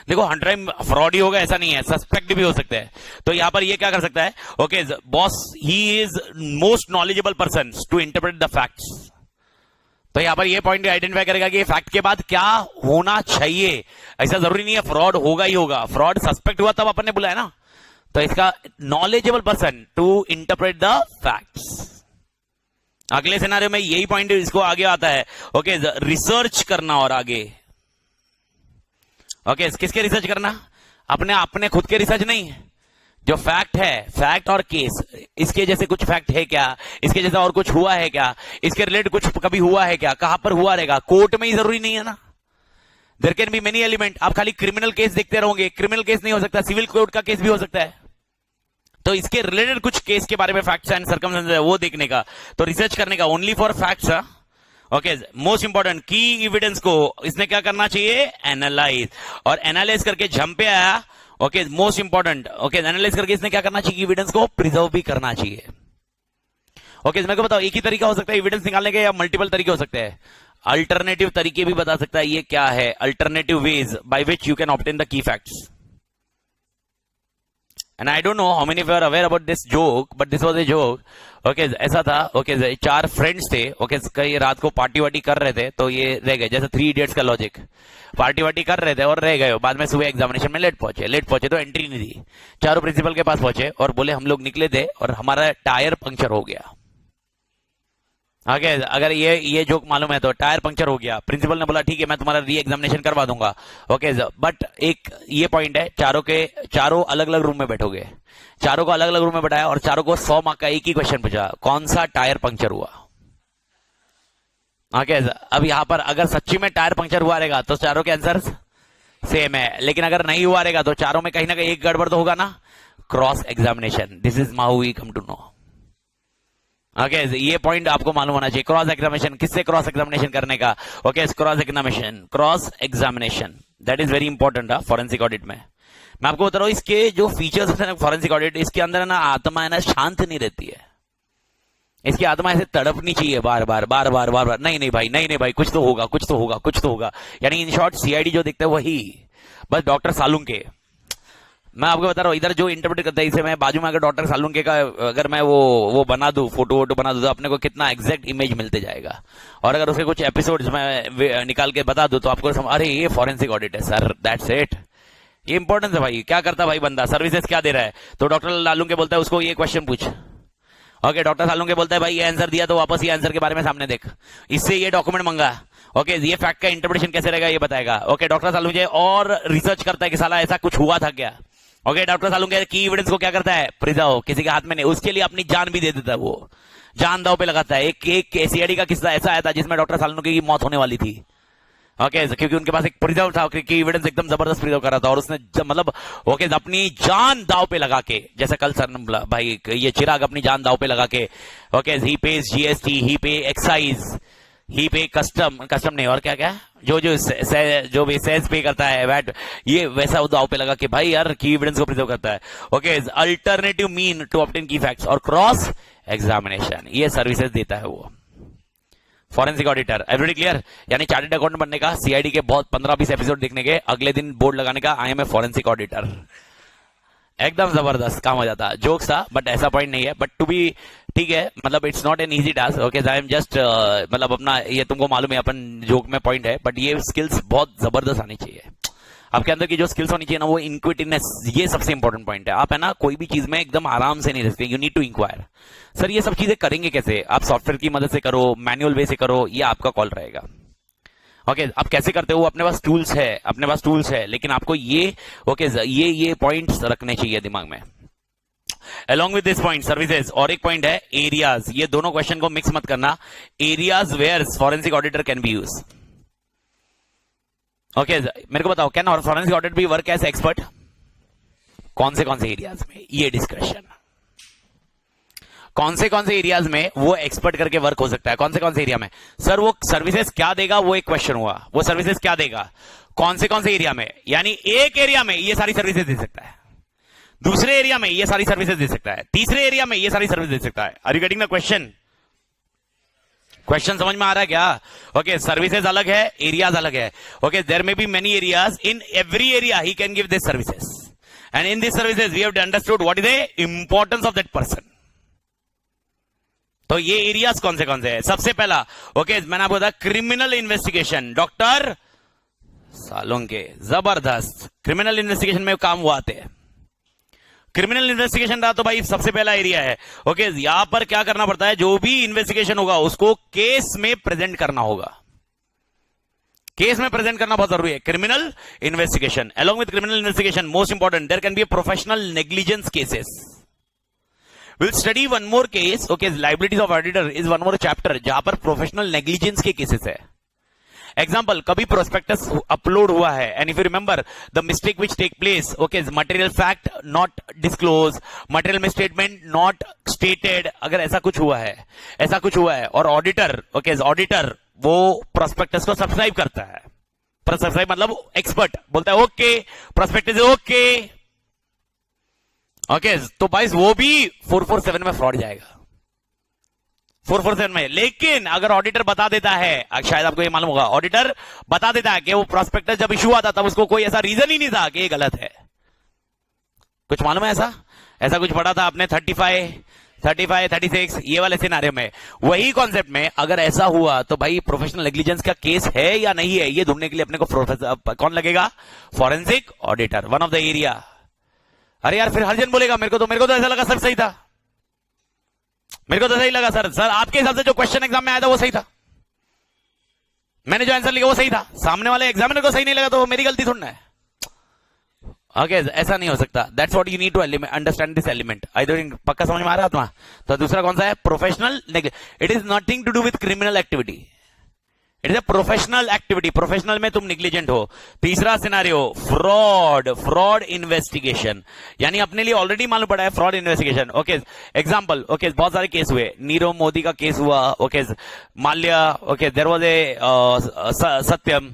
देखो 100 फ्रॉड ही होगा ऐसा नहीं है, सस्पेक्ट भी हो सकते हैं। तो यहां पर ये क्या कर सकता है, okay boss he is most knowledgeable person to interpret the facts. तो यहां पर ये पॉइंट आइडेंटिफाई करेगा कि फैक्ट के बाद क्या होना चाहिए। ऐसा जरूरी नहीं है फ्रॉड होगा ही होगा, फ्रॉड सस्पेक्ट हुआ तब अपन ने बुलाया ना, तो इसका knowledgeable person to interpret the facts. अगले सिनेरियो में यही पॉइंट इसको आगे आता है ओके रिसर्च करना, और आगे ओके किसके रिसर्च करना, अपने खुद के रिसर्च नहीं, जो फैक्ट है, फैक्ट और केस, इसके जैसे कुछ फैक्ट है क्या, इसके जैसा और कुछ हुआ है क्या, इसके रिलेटेड कुछ कभी हुआ है क्या, कहां पर हुआ रहेगा, कोर्ट में ही जरूरी नहीं है ना, there can be many element. आप खाली क्रिमिनल केस देखते रहोगे, क्रिमिनल केस नहीं हो सकता, सिविल कोर्ट का केस भी हो सकता है। तो इसके रिलेटेड कुछ केस के बारे में फैक्ट्स एंड सर्कमस्टेंसेस है वो देखने का, तो रिसर्च करने का, only for facts. Okay, most important की एविडेंस को इसने क्या करना चाहिए, एनालाइज, और एनालाइज करके जम पे आया। Okay, most important, okay, analyse करके इसने क्या करना चाहिए, एविडेंस को प्रिजर्व भी करना चाहिए। ओके, मेरे को बताओ एक ही तरीका हो सकता है एविडेंस निकालने के या मल्टीपल तरीके हो सकते हैं? अल्टरनेटिव तरीके भी बता सकता है, ये क्या है, alternative veg by which you can obtain the key facts. And I don't know how many of you are aware about this joke, but this was a joke. Okay, ऐसा था, okay, 4 फ्रेंड्स थे, okay, कई रात को party वार्टी कर रहे थे, तो ये रह गए, जैसे 3 इडियट्स का लॉजिक, पार्टी वार्टी कर रहे थे और रह गए, बाद में सुबह एग्जामिनेशन में लेट पहुंचे तो एंट्री नहीं दी, चारों प्रिंसिपल के पास पहुंचे और बोले हम लोग निकले थे और हमारा टायर पंक्चर हो गया। ओके, अगर ये जोक मालूम है तो टायर पंक्चर हो गया, प्रिंसिपल ने बोला ठीक है मैं तुम्हारा री एग्जामिनेशन करवा दूंगा। ओके, बट एक ये पॉइंट है, चारों अलग अलग रूम में बैठोगे, चारों को अलग अलग रूम में बैठाया और चारों को 100 मार्क का एक ही क्वेश्चन पूछा, कौन सा टायर पंक्चर हुआ। ओके, अब यहां पर अगर सच्ची में टायर पंक्चर हुआ रहेगा तो चारों के आंसर सेम है, लेकिन अगर नहीं हुआ रहेगा तो चारों में कहीं ना कहीं एक गड़बड़ तो होगा ना, cross examination. This is how we come to know. Okay, ये पॉइंट आपको मालूम होना चाहिए। क्रॉस एग्जामिनेशन, किससे क्रॉस एग्जामिनेशन करने का? Okay, cross examination that is very important forensic audit में। मैं आपको बता रहा हूं इसके जो फीचर्स है फॉरेंसिक ऑडिट, इसके अंदर है ना आत्मा है ना शांत नहीं रहती है, इसकी आत्मा ऐसे तड़पनी चाहिए बार बार बार बार बार बार, नहीं भाई कुछ तो होगा। यानी इन शॉर्ट सीआईडी जो दिखता है वही, बस डॉक्टर सालुंके। मैं आपको बता रहा हूं इधर जो इंटरप्रेट करता है इसे, मैं बाजू में अगर डॉक्टर सालुंके का अगर मैं वो बना दूं, फोटो बना दूं, तो अपने को कितना एग्जैक्ट इमेज मिलते जाएगा। और अगर उसके कुछ एपिसोड्स में निकाल के बता दूं तो आपको अरे ये फॉरेंसिक ऑडिट है सर, दैट्स इट। ये इंपॉर्टेंस है भाई, क्या करता भाई बंदा, सर्विसेज क्या दे रहा है। तो डॉक्टर सालुंके बोलता है उसको ये क्वेश्चन पूछ। ओके, डॉक्टर सालुंके बोलता है भाई ये आंसर दिया तो वापस ये आंसर के बारे में सामने देख, इससे ये डॉक्यूमेंट मंगा। ओके, ये फैक्ट का इंटरप्रिटेशन कैसे रहेगा ये बताएगा। ओके, डॉक्टर सालुंके और रिसर्च करता है कि साला ऐसा कुछ हुआ था क्या। ओके, डॉक्टर सालुंके की एविडेंस को क्या करता है, प्रिजर्व, किसी के हाथ में नहीं, उसके लिए अपनी जान भी दे देता है, वो जान दांव पे लगाता है। एक सीआईडी का किस्सा ऐसा आया था जिसमें डॉक्टर सालुंके की मौत होने वाली थी। ओके, क्योंकि उनके पास एक प्रिजर्व था कि एविडेंस एकदम जबरदस्त प्रिजर्व कर रहा था और उसने मतलब ओके अपनी जान दांव पे लगा के, जैसे कल सर ने बोला भाई ये चिराग अपनी जान दांव पे लगा के, ओके, ही पेज जीएसटी, ही पे एक्साइज, ही पे कस्टम नहीं और क्या क्या जो भी सेस पे करता है वैट, ये वैसा दाव पे लगा कि भाई यार की एविडेंस को प्रिजर्व करता है। Okay, alternative mean to obtain की फैक्ट्स और क्रॉस एग्जामिनेशन, ये सर्विसेज देता है वो फॉरेंसिक ऑडिटर। Everybody clear? यानी चार्टर्ड अकाउंटेंट बनने का, सीआईडी के बहुत 15-20 एपिसोड देखने के, अगले दिन बोर्ड लगाने का, I am a forensic auditor, एकदम जबरदस्त काम हो जाता। जोक्स था बट ऐसा पॉइंट नहीं है, बट टू बी ठीक है, मतलब it's not an easy task. Okay, I am just मतलब अपना ये तुमको मालूम है अपन जोक में पॉइंट है, बट ये स्किल्स बहुत जबरदस्त आनी चाहिए आपके अंदर की, जो स्किल्स होनी चाहिए ना वो इंक्विटिवनेस, ये सबसे इंपॉर्टेंट पॉइंट है। आप है ना कोई भी चीज में एकदम आराम से नहीं रहते, you need to inquire. Sir ये सब चीजें करेंगे कैसे? आप सॉफ्टवेयर की मदद से करो, मैनुअल वे से करो, ये आपका कॉल रहेगा। ओके, आप कैसे करते हो? अपने पास टूल्स है, लेकिन आपको ये ओके ये पॉइंट्स रखने चाहिए दिमाग में। Along with this point, services, और एक पॉइंट है एरियाज, ये दोनों क्वेश्चन को मिक्स मत करना। Areas where forensic auditor can be use. Okay, मेरे को बताओ कैन फॉरेंसिक ऑडिटर भी वर्क एज एक्सपर्ट? कौन से एरियाज में? ये डिस्कशन कौन से एरियाज में वो एक्सपर्ट करके वर्क हो सकता है, कौन से एरिया में? सर वो सर्विसेज क्या देगा, वो एक क्वेश्चन हुआ, वो सर्विसेज क्या देगा, कौन से एरिया में? यानी एक एरिया में ये सारी सर्विसेज दे सकता है, दूसरे एरिया में ये सारी सर्विसेज दे सकता है, तीसरे एरिया में ये सारी सर्विस दे सकता है। Are you getting the question समझ में आ रहा है क्या? ओके, सर्विसेज अलग है, एरियाज अलग है। Okay, there may be many areas, in every area he can give this services, and in this services we have understood what is the importance of that person. तो ये areas कौन से है? सबसे पहला ओके, मैंने आपको बताया क्रिमिनल इन्वेस्टिगेशन, डॉक्टर सालुंके जबरदस्त क्रिमिनल इन्वेस्टिगेशन में काम हुआ आते हैं। क्रिमिनल इन्वेस्टिगेशन रहा तो भाई सबसे पहला एरिया है। ओके, यहां पर क्या करना पड़ता है, जो भी इन्वेस्टिगेशन होगा उसको केस में प्रेजेंट करना होगा, केस में प्रेजेंट करना बहुत जरूरी है। Criminal investigation, along with criminal investigation most important there can be a professional negligence cases. We'll study one more case, okay, liabilities of auditor is one more chapter जहां पर professional negligence के cases है। Example, कभी prospectus upload हुआ है and if you remember the mistake which take place, okay, material fact not disclose, material में statement not stated, अगर ऐसा कुछ हुआ है और ऑडिटर, ओके, ऑडिटर वो प्रोस्पेक्टस को सब्सक्राइब करता है, सब्सक्राइब मतलब एक्सपर्ट बोलता है ओके प्रोस्पेक्टस ओके, ओके तो भाई वो भी 447 में फ्रॉड जाएगा, 447 में। लेकिन अगर ऑडिटर बता देता है, शायद आपको ये मालूम होगा, ऑडिटर बता देता है कि वो प्रोस्पेक्टस जब इशू आता तब उसको कोई ऐसा रीजन ही नहीं था कि ये गलत है, कुछ मालूम है ऐसा कुछ पढ़ा था आपने 35, 36 ये वाले सिनारियो में, वही कॉन्सेप्ट में अगर ऐसा हुआ तो भाई प्रोफेशनल नेग्लिजेंस का केस है या नहीं है ये ढूंढने के लिए अपने को कौन लगेगा, forensic auditor, one of the area. अरे यार फिर हर जन बोलेगा मेरे को तो ऐसा लगा सर सही था, मेरे को तो सही लगा सर आपके हिसाब से जो क्वेश्चन एग्जाम में आया था वो सही था, मैंने जो आंसर लिखा वो सही था, सामने वाले एग्जामिनर को सही नहीं लगा तो मेरी गलती थोड़ी है। ओके ऐसा नहीं हो सकता, that's what you need to understand this element. I think पक्का समझ में आ रहा है। तो दूसरा कौन सा है, professional negligence. It is nothing to do with criminal activity, it is a professional activity, professional में तुम निग्लिजेंट हो। तीसरा सिनारियो फ्रॉड इन्वेस्टिगेशन, यानी अपने लिए ऑलरेडी मालूम पड़ा है fraud investigation. Okay example, okay बहुत सारे केस हुए, नीरव मोदी का केस हुआ, okay Mallya, okay there was a Satyam,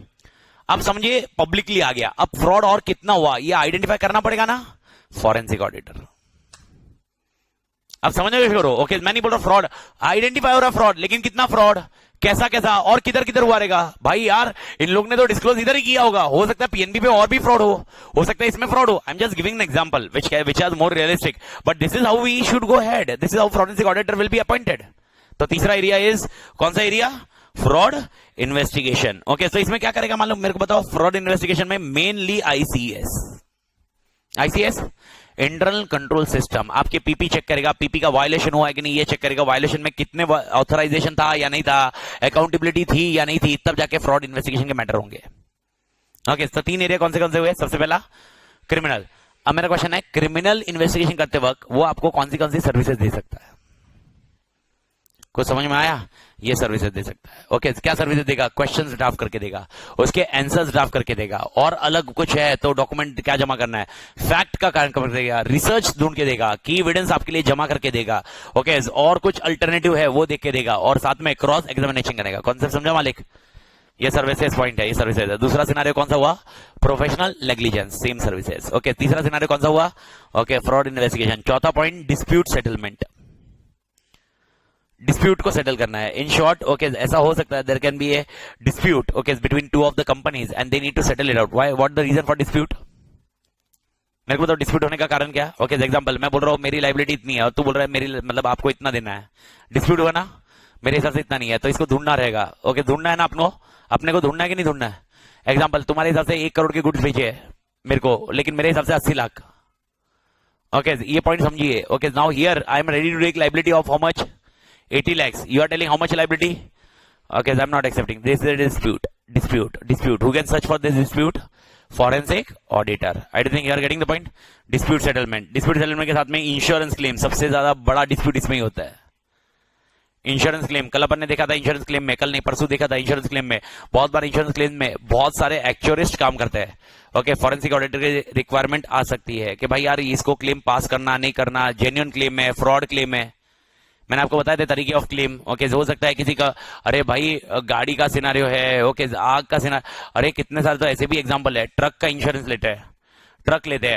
अब समझिए पब्लिकली आ गया, अब फ्रॉड और कितना हुआ ये आइडेंटिफाई करना पड़ेगा ना फॉरेंसिक ऑडिटर। अब समझने की करो, ओके मैं नहीं बोल रहा फ्रॉड, आइडेंटिफाई हो रहा फ्रॉड, लेकिन कितना फ्रॉड, कैसा और किधर हुआ रहेगा भाई यार, इन लोग ने तो डिस्क्लोज इधर ही किया होगा, हो सकता है पीएनबी पे और भी फ्रॉड हो सकता है इसमें फ्रॉड हो। I am just giving an example which is more realistic, but this is how we should go ahead, this is how forensic auditor will be appointed. तो तीसरा एरिया इज कौन सा एरिया, फ्रॉड इन्वेस्टिगेशन। ओके तो इसमें क्या करेगा मालूम मेरे को बताओ, फ्रॉड इन्वेस्टिगेशन में mainly ICS internal control system आपके पीपी चेक करेगा, पीपी का वायलेशन हुआ है कि नहीं ये चेक करेगा, वायलेशन में कितने ऑथराइजेशन था या नहीं था, अकाउंटेबिलिटी थी या नहीं थी, तब जाके फ्रॉड इन्वेस्टिगेशन के मैटर होंगे। ओके तो तीन एरिया कौन से हुए, सबसे पहला क्रिमिनल। अब मेरा क्वेश्चन है, क्रिमिनल इन्वेस्टिगेशन करते वक्त वो आपको कौन सी सर्विसेज दे सकता है, कुछ समझ में आया, ये सर्विसेज दे सकता है। ओके क्या सर्विसेज देगा, क्वेश्चंस ड्राफ्ट करके देगा, उसके आंसर्स ड्राफ्ट करके देगा, और अलग कुछ है तो डॉक्यूमेंट क्या जमा करना है, फैक्ट का कारण कर देगा, रिसर्च ढूंढ के देगा, की एविडेंस आपके लिए जमा करके देगा, ओके और कुछ अल्टरनेटिव है वो देख के देगा, और साथ में क्रॉस एग्जामिनेशन करेगा। कॉन्सेप्ट समझा मालिक, ये सर्विसेज पॉइंट है, ये सर्विसेज है। दूसरा सिनारियो कौन सा हुआ, professional negligence, same services. Okay तीसरा सिनारियो कौन सा हुआ, ओके फ्रॉड इन्वेस्टिगेशन। चौथा पॉइंट डिस्प्यूट सेटलमेंट, डिस्प्यूट को सेटल करना है। इन शॉर्ट ओके ऐसा हो सकता है, there can be a dispute okay between two of the companies and they need to settle it out. Why, what the reason for dispute, मेरे को बताओ डिस्प्यूट होने का कारण क्या। ओके एग्जांपल मैं बोल रहा हूं मेरी लायबिलिटी इतनी है और तू बोल रहा है मेरी मतलब आपको इतना देना है, डिस्प्यूट हुआ ना, मेरे हिसाब से इतना नहीं है तो इसको ढूंढना रहेगा। ओके ढूंढना है ना, अपने को ढूंढना है कि नहीं ढूंढना है। एग्जाम्पल तुम्हारे हिसाब से 1 करोड़ के गुड्स बेचे मेरे को, लेकिन मेरे हिसाब से 80 लाख। ओके ये पॉइंट समझिए। Okay now here I am ready to take liability of how much, 80 lakhs. You are telling how much liability? Okay, so I'm not accepting. This is a dispute. Who can search for this dispute? Forensic auditor. I don't think you are getting the point. Dispute settlement. Dispute settlement के साथ में insurance claim, सबसे ज्यादा बड़ा dispute इसमें ही होता है। Insurance claim कल अपन ने देखा था, इंश्योरेंस क्लेम में कल नहीं परसों देखा था, इंश्योरेंस क्लेम में बहुत बार इंश्योरेंस क्लेम में बहुत सारे एक्चुअरिस्ट काम करते हैं। ओके फॉरेंसिक ऑडिटर की रिक्वायरमेंट आ सकती है कि भाई यार इसको क्लेम पास करना नहीं करना, जेन्युइन क्लेम है, फ्रॉड क्लेम है। मैंने आपको बताया था तरीके ऑफ क्लेम। ओके हो सकता है किसी का अरे भाई गाड़ी का सिनारियो है, ओके आग का सिनारियो, अरे कितने साल तो ऐसे भी एग्जांपल है, ट्रक का इंश्योरेंस लेते हैं।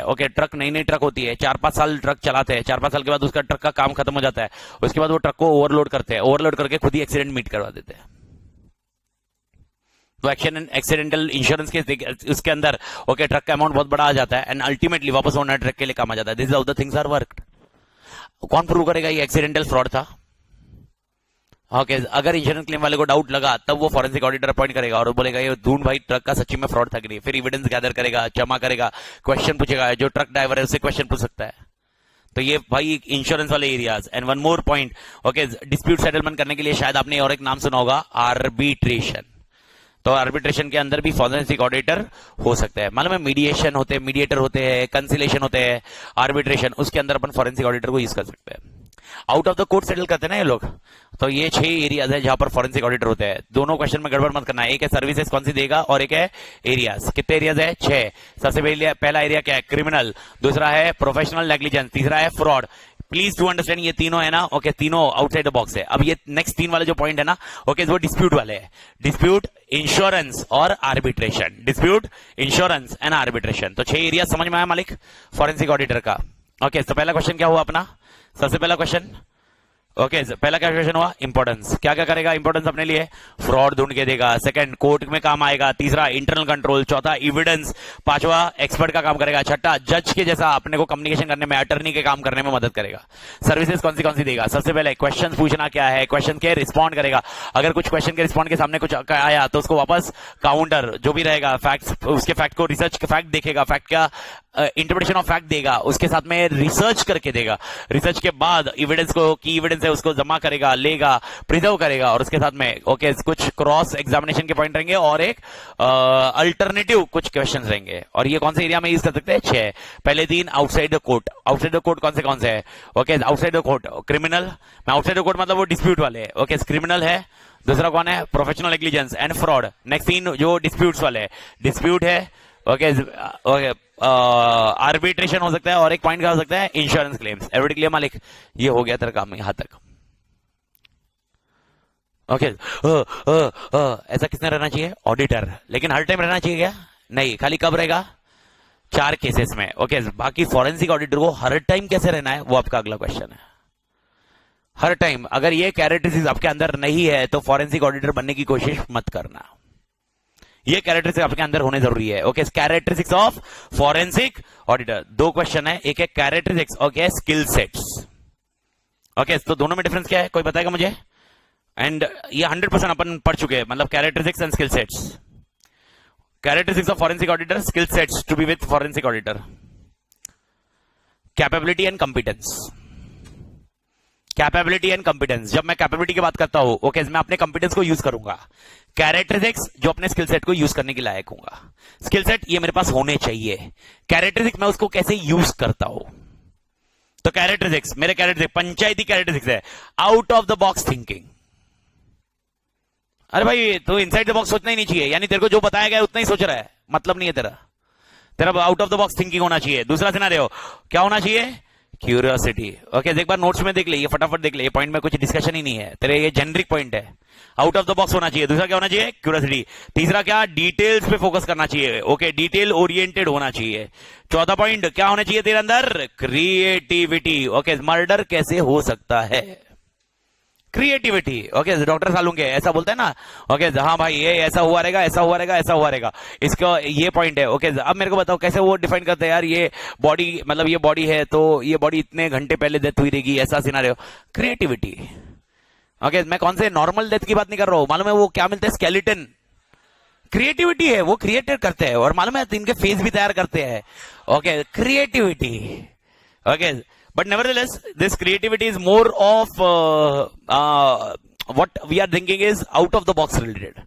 ओके ट्रक नई ट्रक होती है, 4-5 साल ट्रक चलाते हैं, 4-5 साल के बाद उसका ट्रक का काम खत्म हो जाता है, उसके बाद वो ट्रक को ओवरलोड करते हैं, ओवरलोड करके खुद ही एक्सीडेंट मीट करवा देते हैं। तो एक्सीडेंटल इंश्योरेंस के उसके अंदर ओके ट्रक का अमाउंट बहुत बड़ा आ जाता है एंड अल्टीमेटली वापस ओनर ट्रक के लिए काम आ जाता है। This is how the things are worked. कौन प्रूव करेगा ये एक्सीडेंटल फ्रॉड था। ओके अगर इंश्योरेंस क्लेम वाले को डाउट लगा तब वो फॉरेंसिक ऑडिटर अपॉइंट करेगा और बोलेगा ये ढूंढ भाई ट्रक का सच्ची में फ्रॉड था कि नहीं, फिर एविडेंस गैदर करेगा, जमा करेगा, क्वेश्चन पूछेगा, जो ट्रक ड्राइवर है उससे क्वेश्चन पूछ सकता है। तो ये भाई इंश्योरेंस वाले areas. And one more point, okay dispute settlement करने के लिए शायद आपने और एक नाम सुना होगा, आर्बिट्रेशन। तो आर्बिट्रेशन के अंदर भी फॉरेंसिक ऑडिटर हो सकता है। मालूम है मीडिएशन होते हैं, मीडिएटर होते हैं, कंसिलेशन होते हैं, आर्बिट्रेशन, उसके अंदर अपन फॉरेंसिक ऑडिटर को यूज कर सकते हैं। Out of the court settle करते हैं ना ये लोग। तो ये 6 एरियाज है जहां पर फॉरेंसिक ऑडिटर होते हैं। दोनों क्वेश्चन में गड़बड़ मत करना, एक है सर्विसेज कौन सी देगा और एक है एरियाज। कितने एरियाज है, 6। सबसे पहला एरिया क्या है, क्रिमिनल, दूसरा है प्रोफेशनल नेग्लिजेंस, तीसरा है फ्रॉड, प्लीज टू अंडरस्टैंड, ये तीनों है ना, ओके, तीनों आउटसाइड द बॉक्स है। अब ये नेक्स्ट 3 वाले जो पॉइंट है ना, ओके, वो डिस्प्यूट वाले है। डिस्प्यूट, इंश्योरेंस और arbitration. Dispute, insurance and arbitration. तो 6 एरिया समझ में आया मालिक फॉरेंसिक ऑडिटर का। ओके, तो पहला क्वेश्चन क्या हुआ अपना, सबसे पहला क्वेश्चन, ओके, पहला क्या क्वेश्चन हुआ, इंपॉर्टेंस। क्या क्या करेगा इंपॉर्टेंस अपने लिए, फ्रॉड ढूंढ के देगा। सेकंड, कोर्ट में काम आएगा। तीसरा, इंटरनल कंट्रोल। चौथा, एविडेंस। पांचवा, एक्सपर्ट का काम करेगा। छठा, जज के जैसा अपने को कम्युनिकेशन करने में, अटर्नी के काम करने में मदद करेगा। सर्विसेज कौन सी देगा, सबसे पहले क्वेश्चन पूछना क्या है, क्वेश्चन के रिस्पॉन्ड करेगा। अगर कुछ क्वेश्चन के रिस्पॉन्ड के सामने कुछ आया तो उसको वापस काउंटर जो भी रहेगा, फैक्ट्स, उसके फैक्ट को रिसर्च, फैक्ट देखेगा, फैक्ट का इंटरप्रिटेशन ऑफ फैक्ट देगा, उसके साथ में रिसर्च करके देगा। रिसर्च के बाद एविडेंस को, की एविडेंस है उसको जमा करेगा, लेगा, प्रिजर्व करेगा, और उसके साथ में ओके कुछ क्रॉस एग्जामिनेशन के पॉइंट रहेंगे और एक अल्टरनेटिव कुछ क्वेश्चंस रहेंगे। और ये कौन से एरिया में यूज कर सकते हैं, 6। पहले 3 outside the court. Outside the court कौन से है, okay, outside the court criminal, outside the court मतलब वो डिस्प्यूट वाले, ओके, क्रिमिनल है। दूसरा कौन है, professional negligence and fraud. Next 3 जो डिस्प्यूट्स वाले, डिस्प्यूट है, ओके, ओके, आर्बिट्रेशन हो सकता है, और एक पॉइंट क्या हो सकता है, इंश्योरेंस क्लेम्स। एवरीबॉडी क्लियर मालिक, ये हो गया तेरा काम यहां तक। ओके, ऐसा किसने रहना चाहिए, ऑडिटर। लेकिन हर टाइम रहना चाहिए क्या, नहीं, खाली कब रहेगा, 4 केसेस में। ओके, बाकी फॉरेंसिक ऑडिटर को हर टाइम कैसे रहना है, वो आपका अगला क्वेश्चन है। हर टाइम अगर ये कैरेक्टरिस्टिक्स आपके अंदर नहीं है तो फॉरेंसिक ऑडिटर बनने की कोशिश मत करना। ये कैरेक्टरिस्टिक्स आपके अंदर होने जरूरी है। Okay, characteristics of forensic auditor. 2 question है, एक है characteristics, okay, skill sets. Okay, तो दोनों में डिफरेंस क्या है, कोई बताएगा मुझे। एंड ये 100% अपन पढ़ चुके हैं, मतलब characteristics and skill sets. Characteristics of forensic auditor, skill sets to be with forensic auditor. Capability and competence. Capability and competence, जब मैं कैपेबिलिटी की बात करता हूं, ओके, मैं अपने कंपिटेंस को यूज करूंगा। कैरेक्टरिस्टिक्स जो अपने स्किल सेट को यूज करने के लायक होगा। स्किल सेट ये मेरे पास होने चाहिए, कैरेक्टरिस्टिक्स मैं उसको कैसे यूज करता हूं। तो कैरेक्टरिस्टिक्स, मेरे कैरेक्टरिस्टिक्स पंचायती कैरेक्टरिस्टिक्स है, out of the box thinking. अरे भाई, तो इनसाइड द बॉक्स सोचना ही नहीं चाहिए, यानी तेरे को जो बताया गया उतना ही सोच रहा है, मतलब नहीं है तेरा out of the box thinking होना चाहिए। दूसरा सिनेरियो क्या होना चाहिए, क्यूरियोसिटी। ओके, एक बार नोट्स में देख ले, ये फटाफट देख ले, ये पॉइंट में कुछ डिस्कशन ही नहीं है, तेरे ये जेनरिक पॉइंट है। आउट ऑफ द बॉक्स होना चाहिए। दूसरा क्या होना चाहिए, क्यूरियोसिटी। तीसरा क्या, डिटेल्स पे फोकस करना चाहिए, ओके, डिटेल ओरिएंटेड होना चाहिए। चौथा पॉइंट क्या होना चाहिए तेरे अंदर, क्रिएटिविटी। ओके, मर्डर कैसे हो सकता है, क्रिएटिविटी। ओके, डॉक्टर सालूंगे ऐसा बोलते हैं ना, ओके, हाँ भाई ये ऐसा हुआ रहेगा, ऐसा हुआ रहेगा, ऐसा हुआ रहेगा, इसका ये पॉइंट है। ओके, अब मेरे को बताओ कैसे वो डिफाइन करते हैं, यार ये बॉडी, मतलब ये बॉडी है तो ये बॉडी इतने घंटे पहले डेथ हुई रहेगी, ऐसा सिनेरियो, क्रिएटिविटी। ओके, मैं कौन से नॉर्मल डेथ की बात नहीं कर रहा हूं, मालूम है वो क्या मिलते हैं, स्केलेटन। क्रिएटिविटी है, वो क्रिएटेड करते हैं, और मालूम है इनके फेस भी तैयार करते हैं। Okay, creativity. Okay, but nevertheless this creativity is more of what we are thinking is out of the box related।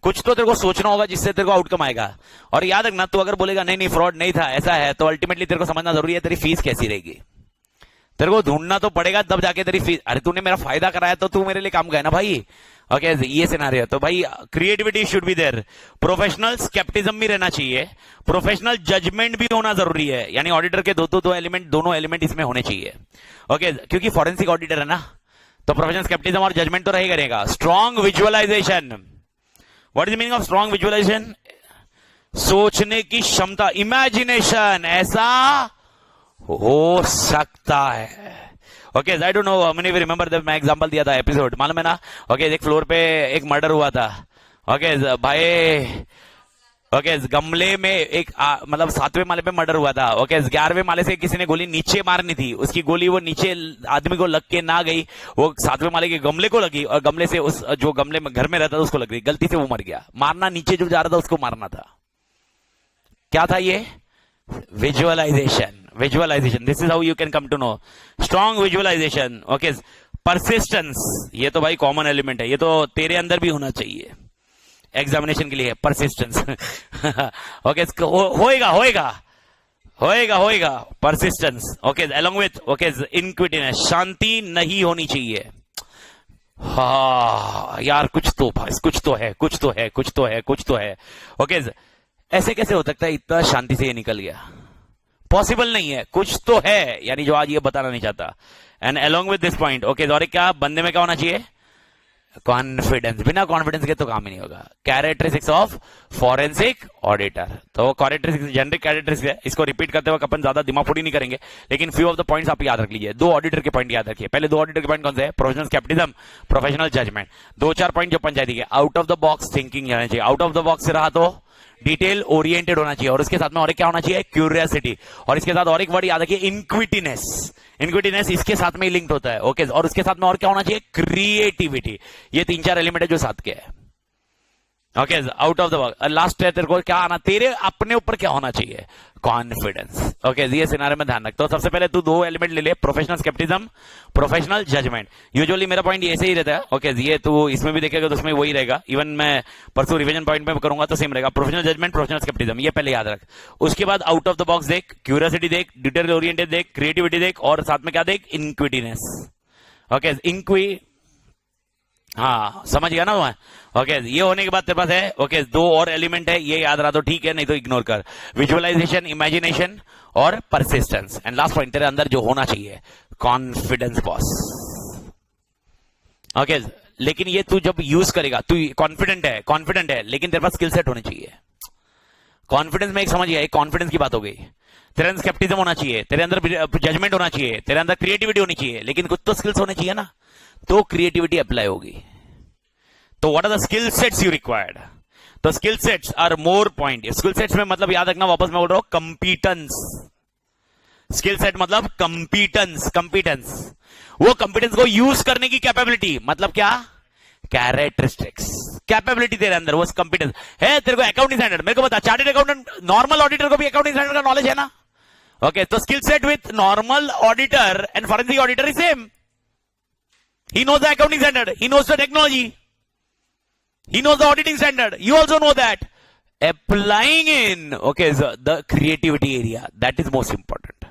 कुछ तो तेरे को सोचना होगा जिससे तेरे को आउटकम आएगा। और याद रखना, तू अगर बोलेगा नहीं नहीं फ्रॉड नहीं था, ऐसा है, तो अल्टीमेटली तेरे को समझना जरूरी है तेरी फीस कैसी रहेगी। तेरे को ढूंढना तो पड़ेगा, तब जाके तेरी फीस। अरे तूने मेरा फायदा कराया तो तू मेरे लिए काम गया ना भाई। ओके, ये सिनेरियो। तो भाई creativity should be there, professional skepticism भी रहना चाहिए, प्रोफेशनल जजमेंट भी होना जरूरी है, यानी ऑडिटर के दो एलिमेंट, दोनों एलिमेंट इसमें होने चाहिए। ओके, क्योंकि फॉरेंसिक ऑडिटर है ना, तो प्रोफेशनल स्केप्टिज्म और जजमेंट तो रहेगा। Strong visualisation. What is the meaning of strong visualisation, सोचने की क्षमता, इमेजिनेशन, ऐसा हो सकता है। Okay, I don't know many we remember that, मैं एग्जांपल दिया था एपिसोड, मालूम है ना। ओके, एक फ्लोर पे एक मर्डर हुआ था। ओके भाई, ओके, गमले में एक मतलब 7वें माले पे मर्डर हुआ था। ओके, 11वें माले से किसी ने गोली नीचे मारनी थी, उसकी गोली वो नीचे आदमी को लग के ना गई, वो 7वें माले के गमले को लगी, और गमले से उस जो गमले में घर में रहता था उसको लग गई, गलती से वो मर गया। मारना नीचे जो जा रहा था उसको मारना था। क्या था ये, visualisation. Visualisation, this is how you can come to know strong visualisation. Okay, persistence, ये तो भाई कॉमन एलिमेंट है, ये तो तेरे अंदर भी होना चाहिए एग्जामिनेशन के लिए, परसिस्टेंस। ओके, होएगा होएगा होएगा होएगा persistence. Okay, along with okay inquisitiveness, शांति नहीं होनी चाहिए। हाँ यार, कुछ तो है, कुछ तो है, कुछ तो है, कुछ तो है। ओके, ऐसे कैसे हो सकता है इतना शांति से ये निकल गया, पॉसिबल नहीं है, कुछ तो है, यानी जो आज ये बताना नहीं चाहता। And along with this point, okay, और क्या बंदे में क्या होना चाहिए? कॉन्फिडेंस। बिना कॉन्फिडेंस के तो काम ही नहीं होगा। कैरेक्टरिस्टिक्स ऑफ फॉरेंसिक ऑडिटर, तो कैरेक्टरिस्टिक्स जेनरिक कैरेक्टरिस्टिक्स है, इसको रिपीट करते वक्त अपन ज्यादा दिमाग नहीं करेंगे, लेकिन फ्यू ऑफ द पॉइंट्स आप याद रख लीजिए। दो ऑडिटर के पॉइंट याद रखिए। पहले दो ऑडिटर के पॉइंट कौन से है? Professional skepticism, professional judgment. दो चार पॉइंट जो पंचायती के, out of the box thinking रहना चाहिए। आउट ऑफ द बॉक्स रहा तो डिटेल ओरिएंटेड होना चाहिए, और उसके साथ में और क्या होना चाहिए? क्यूरियोसिटी। और इसके साथ और एक वर्ड याद रखिए, इनक्विटिनेस। इनक्विटिनेस इसके साथ में लिंक्ड होता है, ओके। और उसके साथ में और क्या होना चाहिए? क्रिएटिविटी। ये तीन चार एलिमेंट है जो साथ के है, okay. Out of the box last है, तेरे को क्या आना? तेरे अपने ऊपर क्या होना चाहिए? Confidence, okay. ये सिनारे में ध्यान रख। तो सबसे पहले तू दो एलिमेंट ले ले, professional skepticism, professional judgement. Usually मेरा पॉइंट ऐसे ही रहता है, ओके। ये तू इसमें भी देखेगा तो उसमें वही रहेगा। इवन मैं परसों रिवीजन पॉइंट में करूंगा तो सेम रहेगा। प्रोफेशनल जजमेंट, प्रोफेशनल स्केप्टिज्म, ये पहले याद रख। उसके बाद आउट ऑफ द बॉक्स देख, क्यूरियोसिटी देख, डिटेल ओरिएंटेड देख, क्रिएटिविटी देख, और साथ में क्या देख? इनक्विटिनेस, ओके। हाँ, समझ गया ना वह? ओके, ये होने के बाद तेरे पास है, ओके, दो और एलिमेंट है, ये याद रहा तो ठीक है, नहीं तो इग्नोर कर। विजुअलाइजेशन, इमेजिनेशन और परसिस्टेंस। एंड लास्ट पॉइंट तेरे अंदर जो होना चाहिए, कॉन्फिडेंस बॉस, ओके। लेकिन ये तू जब यूज करेगा, तू कॉन्फिडेंट है, लेकिन तेरे पास स्किल सेट होनी चाहिए। कॉन्फिडेंस में एक समझ गया, एक कॉन्फिडेंस की बात हो गई। तेरे अंदर स्केप्टिज्म होना चाहिए, तेरे अंदर जजमेंट होना चाहिए, तेरे अंदर क्रिएटिविटी होनी चाहिए, लेकिन कुछ तो स्किल्स होने चाहिए ना, तो क्रिएटिविटी अप्लाई होगी। तो what are the skill sets you required? तो skill sets are more point. Skill sets में मतलब याद रखना, वापस मैं बोल रहा हूं, कंपीटेंस। स्किल सेट मतलब कंपीटेंस। वो कंपीटेंस को यूज करने की कैपेबिलिटी, मतलब क्या? कैरेक्टरिस्टिक्स, कैपेबिलिटी तेरे अंदर, वो कंपीटेंस है। तेरे को अकाउंटिंग स्टैंडर्ड, मेरे को बता, चार्टर्ड अकाउंटेंट, नॉर्मल ऑडिटर को भी अकाउंटिंग स्टैंडर्ड का नॉलेज है ना, ओके। तो skill set with normal auditor and forensic auditor is same. He knows the accounting standard. He knows the technology. He knows the auditing standard. You also know that. Applying in, okay, the creativity area, that is most important.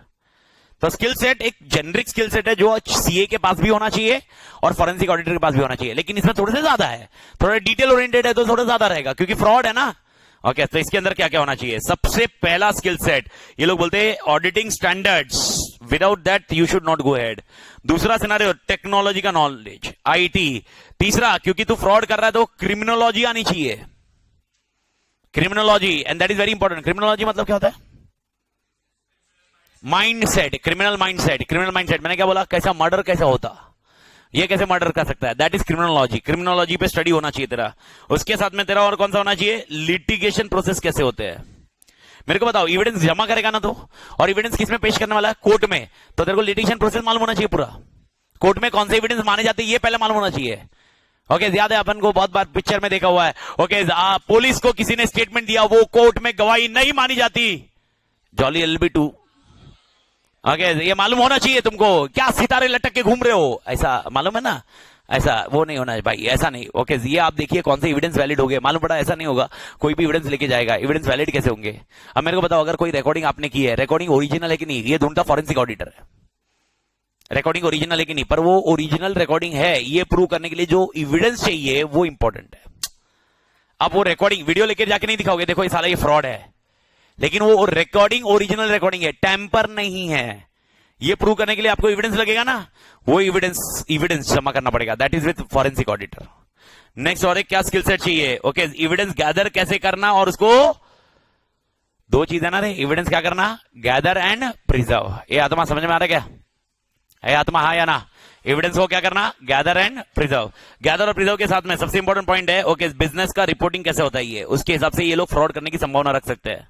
तो skill set एक generic skill set है जो CA के पास भी होना चाहिए और forensic auditor के पास भी होना चाहिए, लेकिन इसमें थोड़े से ज्यादा है, थोड़ा डिटेल ओरिएंटेड है तो थोड़ा ज्यादा रहेगा, क्योंकि फ्रॉड है ना, ओके। तो इसके अंदर क्या क्या होना चाहिए? सबसे पहला स्किल सेट, ये लोग बोलते हैं auditing standards, without that you should not go head. दूसरा सिनेरियो, टेक्नोलॉजी का नॉलेज, आईटी। तीसरा, क्योंकि तू फ्रॉड कर रहा है तो क्रिमिनोलॉजी आनी चाहिए, criminology, and that is very important. Criminology मतलब क्या होता है? Mindset, criminal mindset. Criminal mindset मैंने क्या बोला? कैसा मर्डर कैसा होता, ये कैसे मर्डर कर सकता है, दैट इज क्रिमिनोलॉजी। क्रिमिनोलॉजी पे स्टडी होना चाहिए तेरा। उसके साथ में तेरा और कौन सा होना चाहिए? लिटिगेशन प्रोसेस कैसे होते हैं। मेरे को बताओ, एविडेंस जमा करेगा ना तो, और एविडेंस किस में पेश करने वाला है? कोर्ट में। तो तेरे को लिटिगेशन प्रोसेस मालूम होना चाहिए पूरा। कोर्ट में कौन से एविडेंस माने जाते हैं ये पहले मालूम होना चाहिए, ओके। याद है अपन को, बहुत बार पिक्चर में देखा हुआ है, ओके। पुलिस को किसी ने स्टेटमेंट दिया, वो कोर्ट में गवाही नहीं मानी जाती, जॉली LB2, ओके। ये मालूम होना चाहिए तुमको। क्या सितारे लटक के घूम रहे हो, ऐसा मालूम है ना, ऐसा वो नहीं होना है भाई, ऐसा नहीं, ओके। ये आप देखिए कौन से एविडेंस वैलिड हो गए, मालूम पड़ा, ऐसा नहीं होगा। कोई भी एविडेंस लेके जाएगा, एविडेंस वैलिड कैसे होंगे? अब मेरे को बताओ, अगर कोई रिकॉर्डिंग आपने की है, रिकॉर्डिंग ओरिजिनल है कि नहीं, ये ढूंढता फॉरेंसिक ऑडिटर है, रिकॉर्डिंग ओरिजिनल है कि नहीं, पर वो ओरिजिनल रिकॉर्डिंग है ये प्रूव करने के लिए जो एविडेंस चाहिए वो इंपॉर्टेंट है। अब वो रिकॉर्डिंग वीडियो लेके जाके नहीं दिखाओगे, देखो ये साला ये फ्रॉड है, लेकिन वो रिकॉर्डिंग ओरिजिनल रिकॉर्डिंग है, टेम्पर नहीं है, ये प्रूव करने के लिए आपको एविडेंस लगेगा ना, वो एविडेंस जमा करना पड़ेगा, that is with forensic auditor. Next और एक क्या स्किल सेट चाहिए, ओके। एविडेंस गैदर कैसे करना, और उसको दो चीजें ना रे, एविडेंस क्या करना? Gather and preserve. ये आत्मा समझ में आ रहा है क्या? है आत्मा, हाँ या ना? एविडेंस को क्या करना? Gather and preserve. गैदर और प्रिजर्व के साथ में सबसे इंपॉर्टेंट पॉइंट है, ओके, बिजनेस का रिपोर्टिंग कैसे होता है, ये उसके हिसाब से ये लोग फ्रॉड करने की संभावना रख सकते हैं,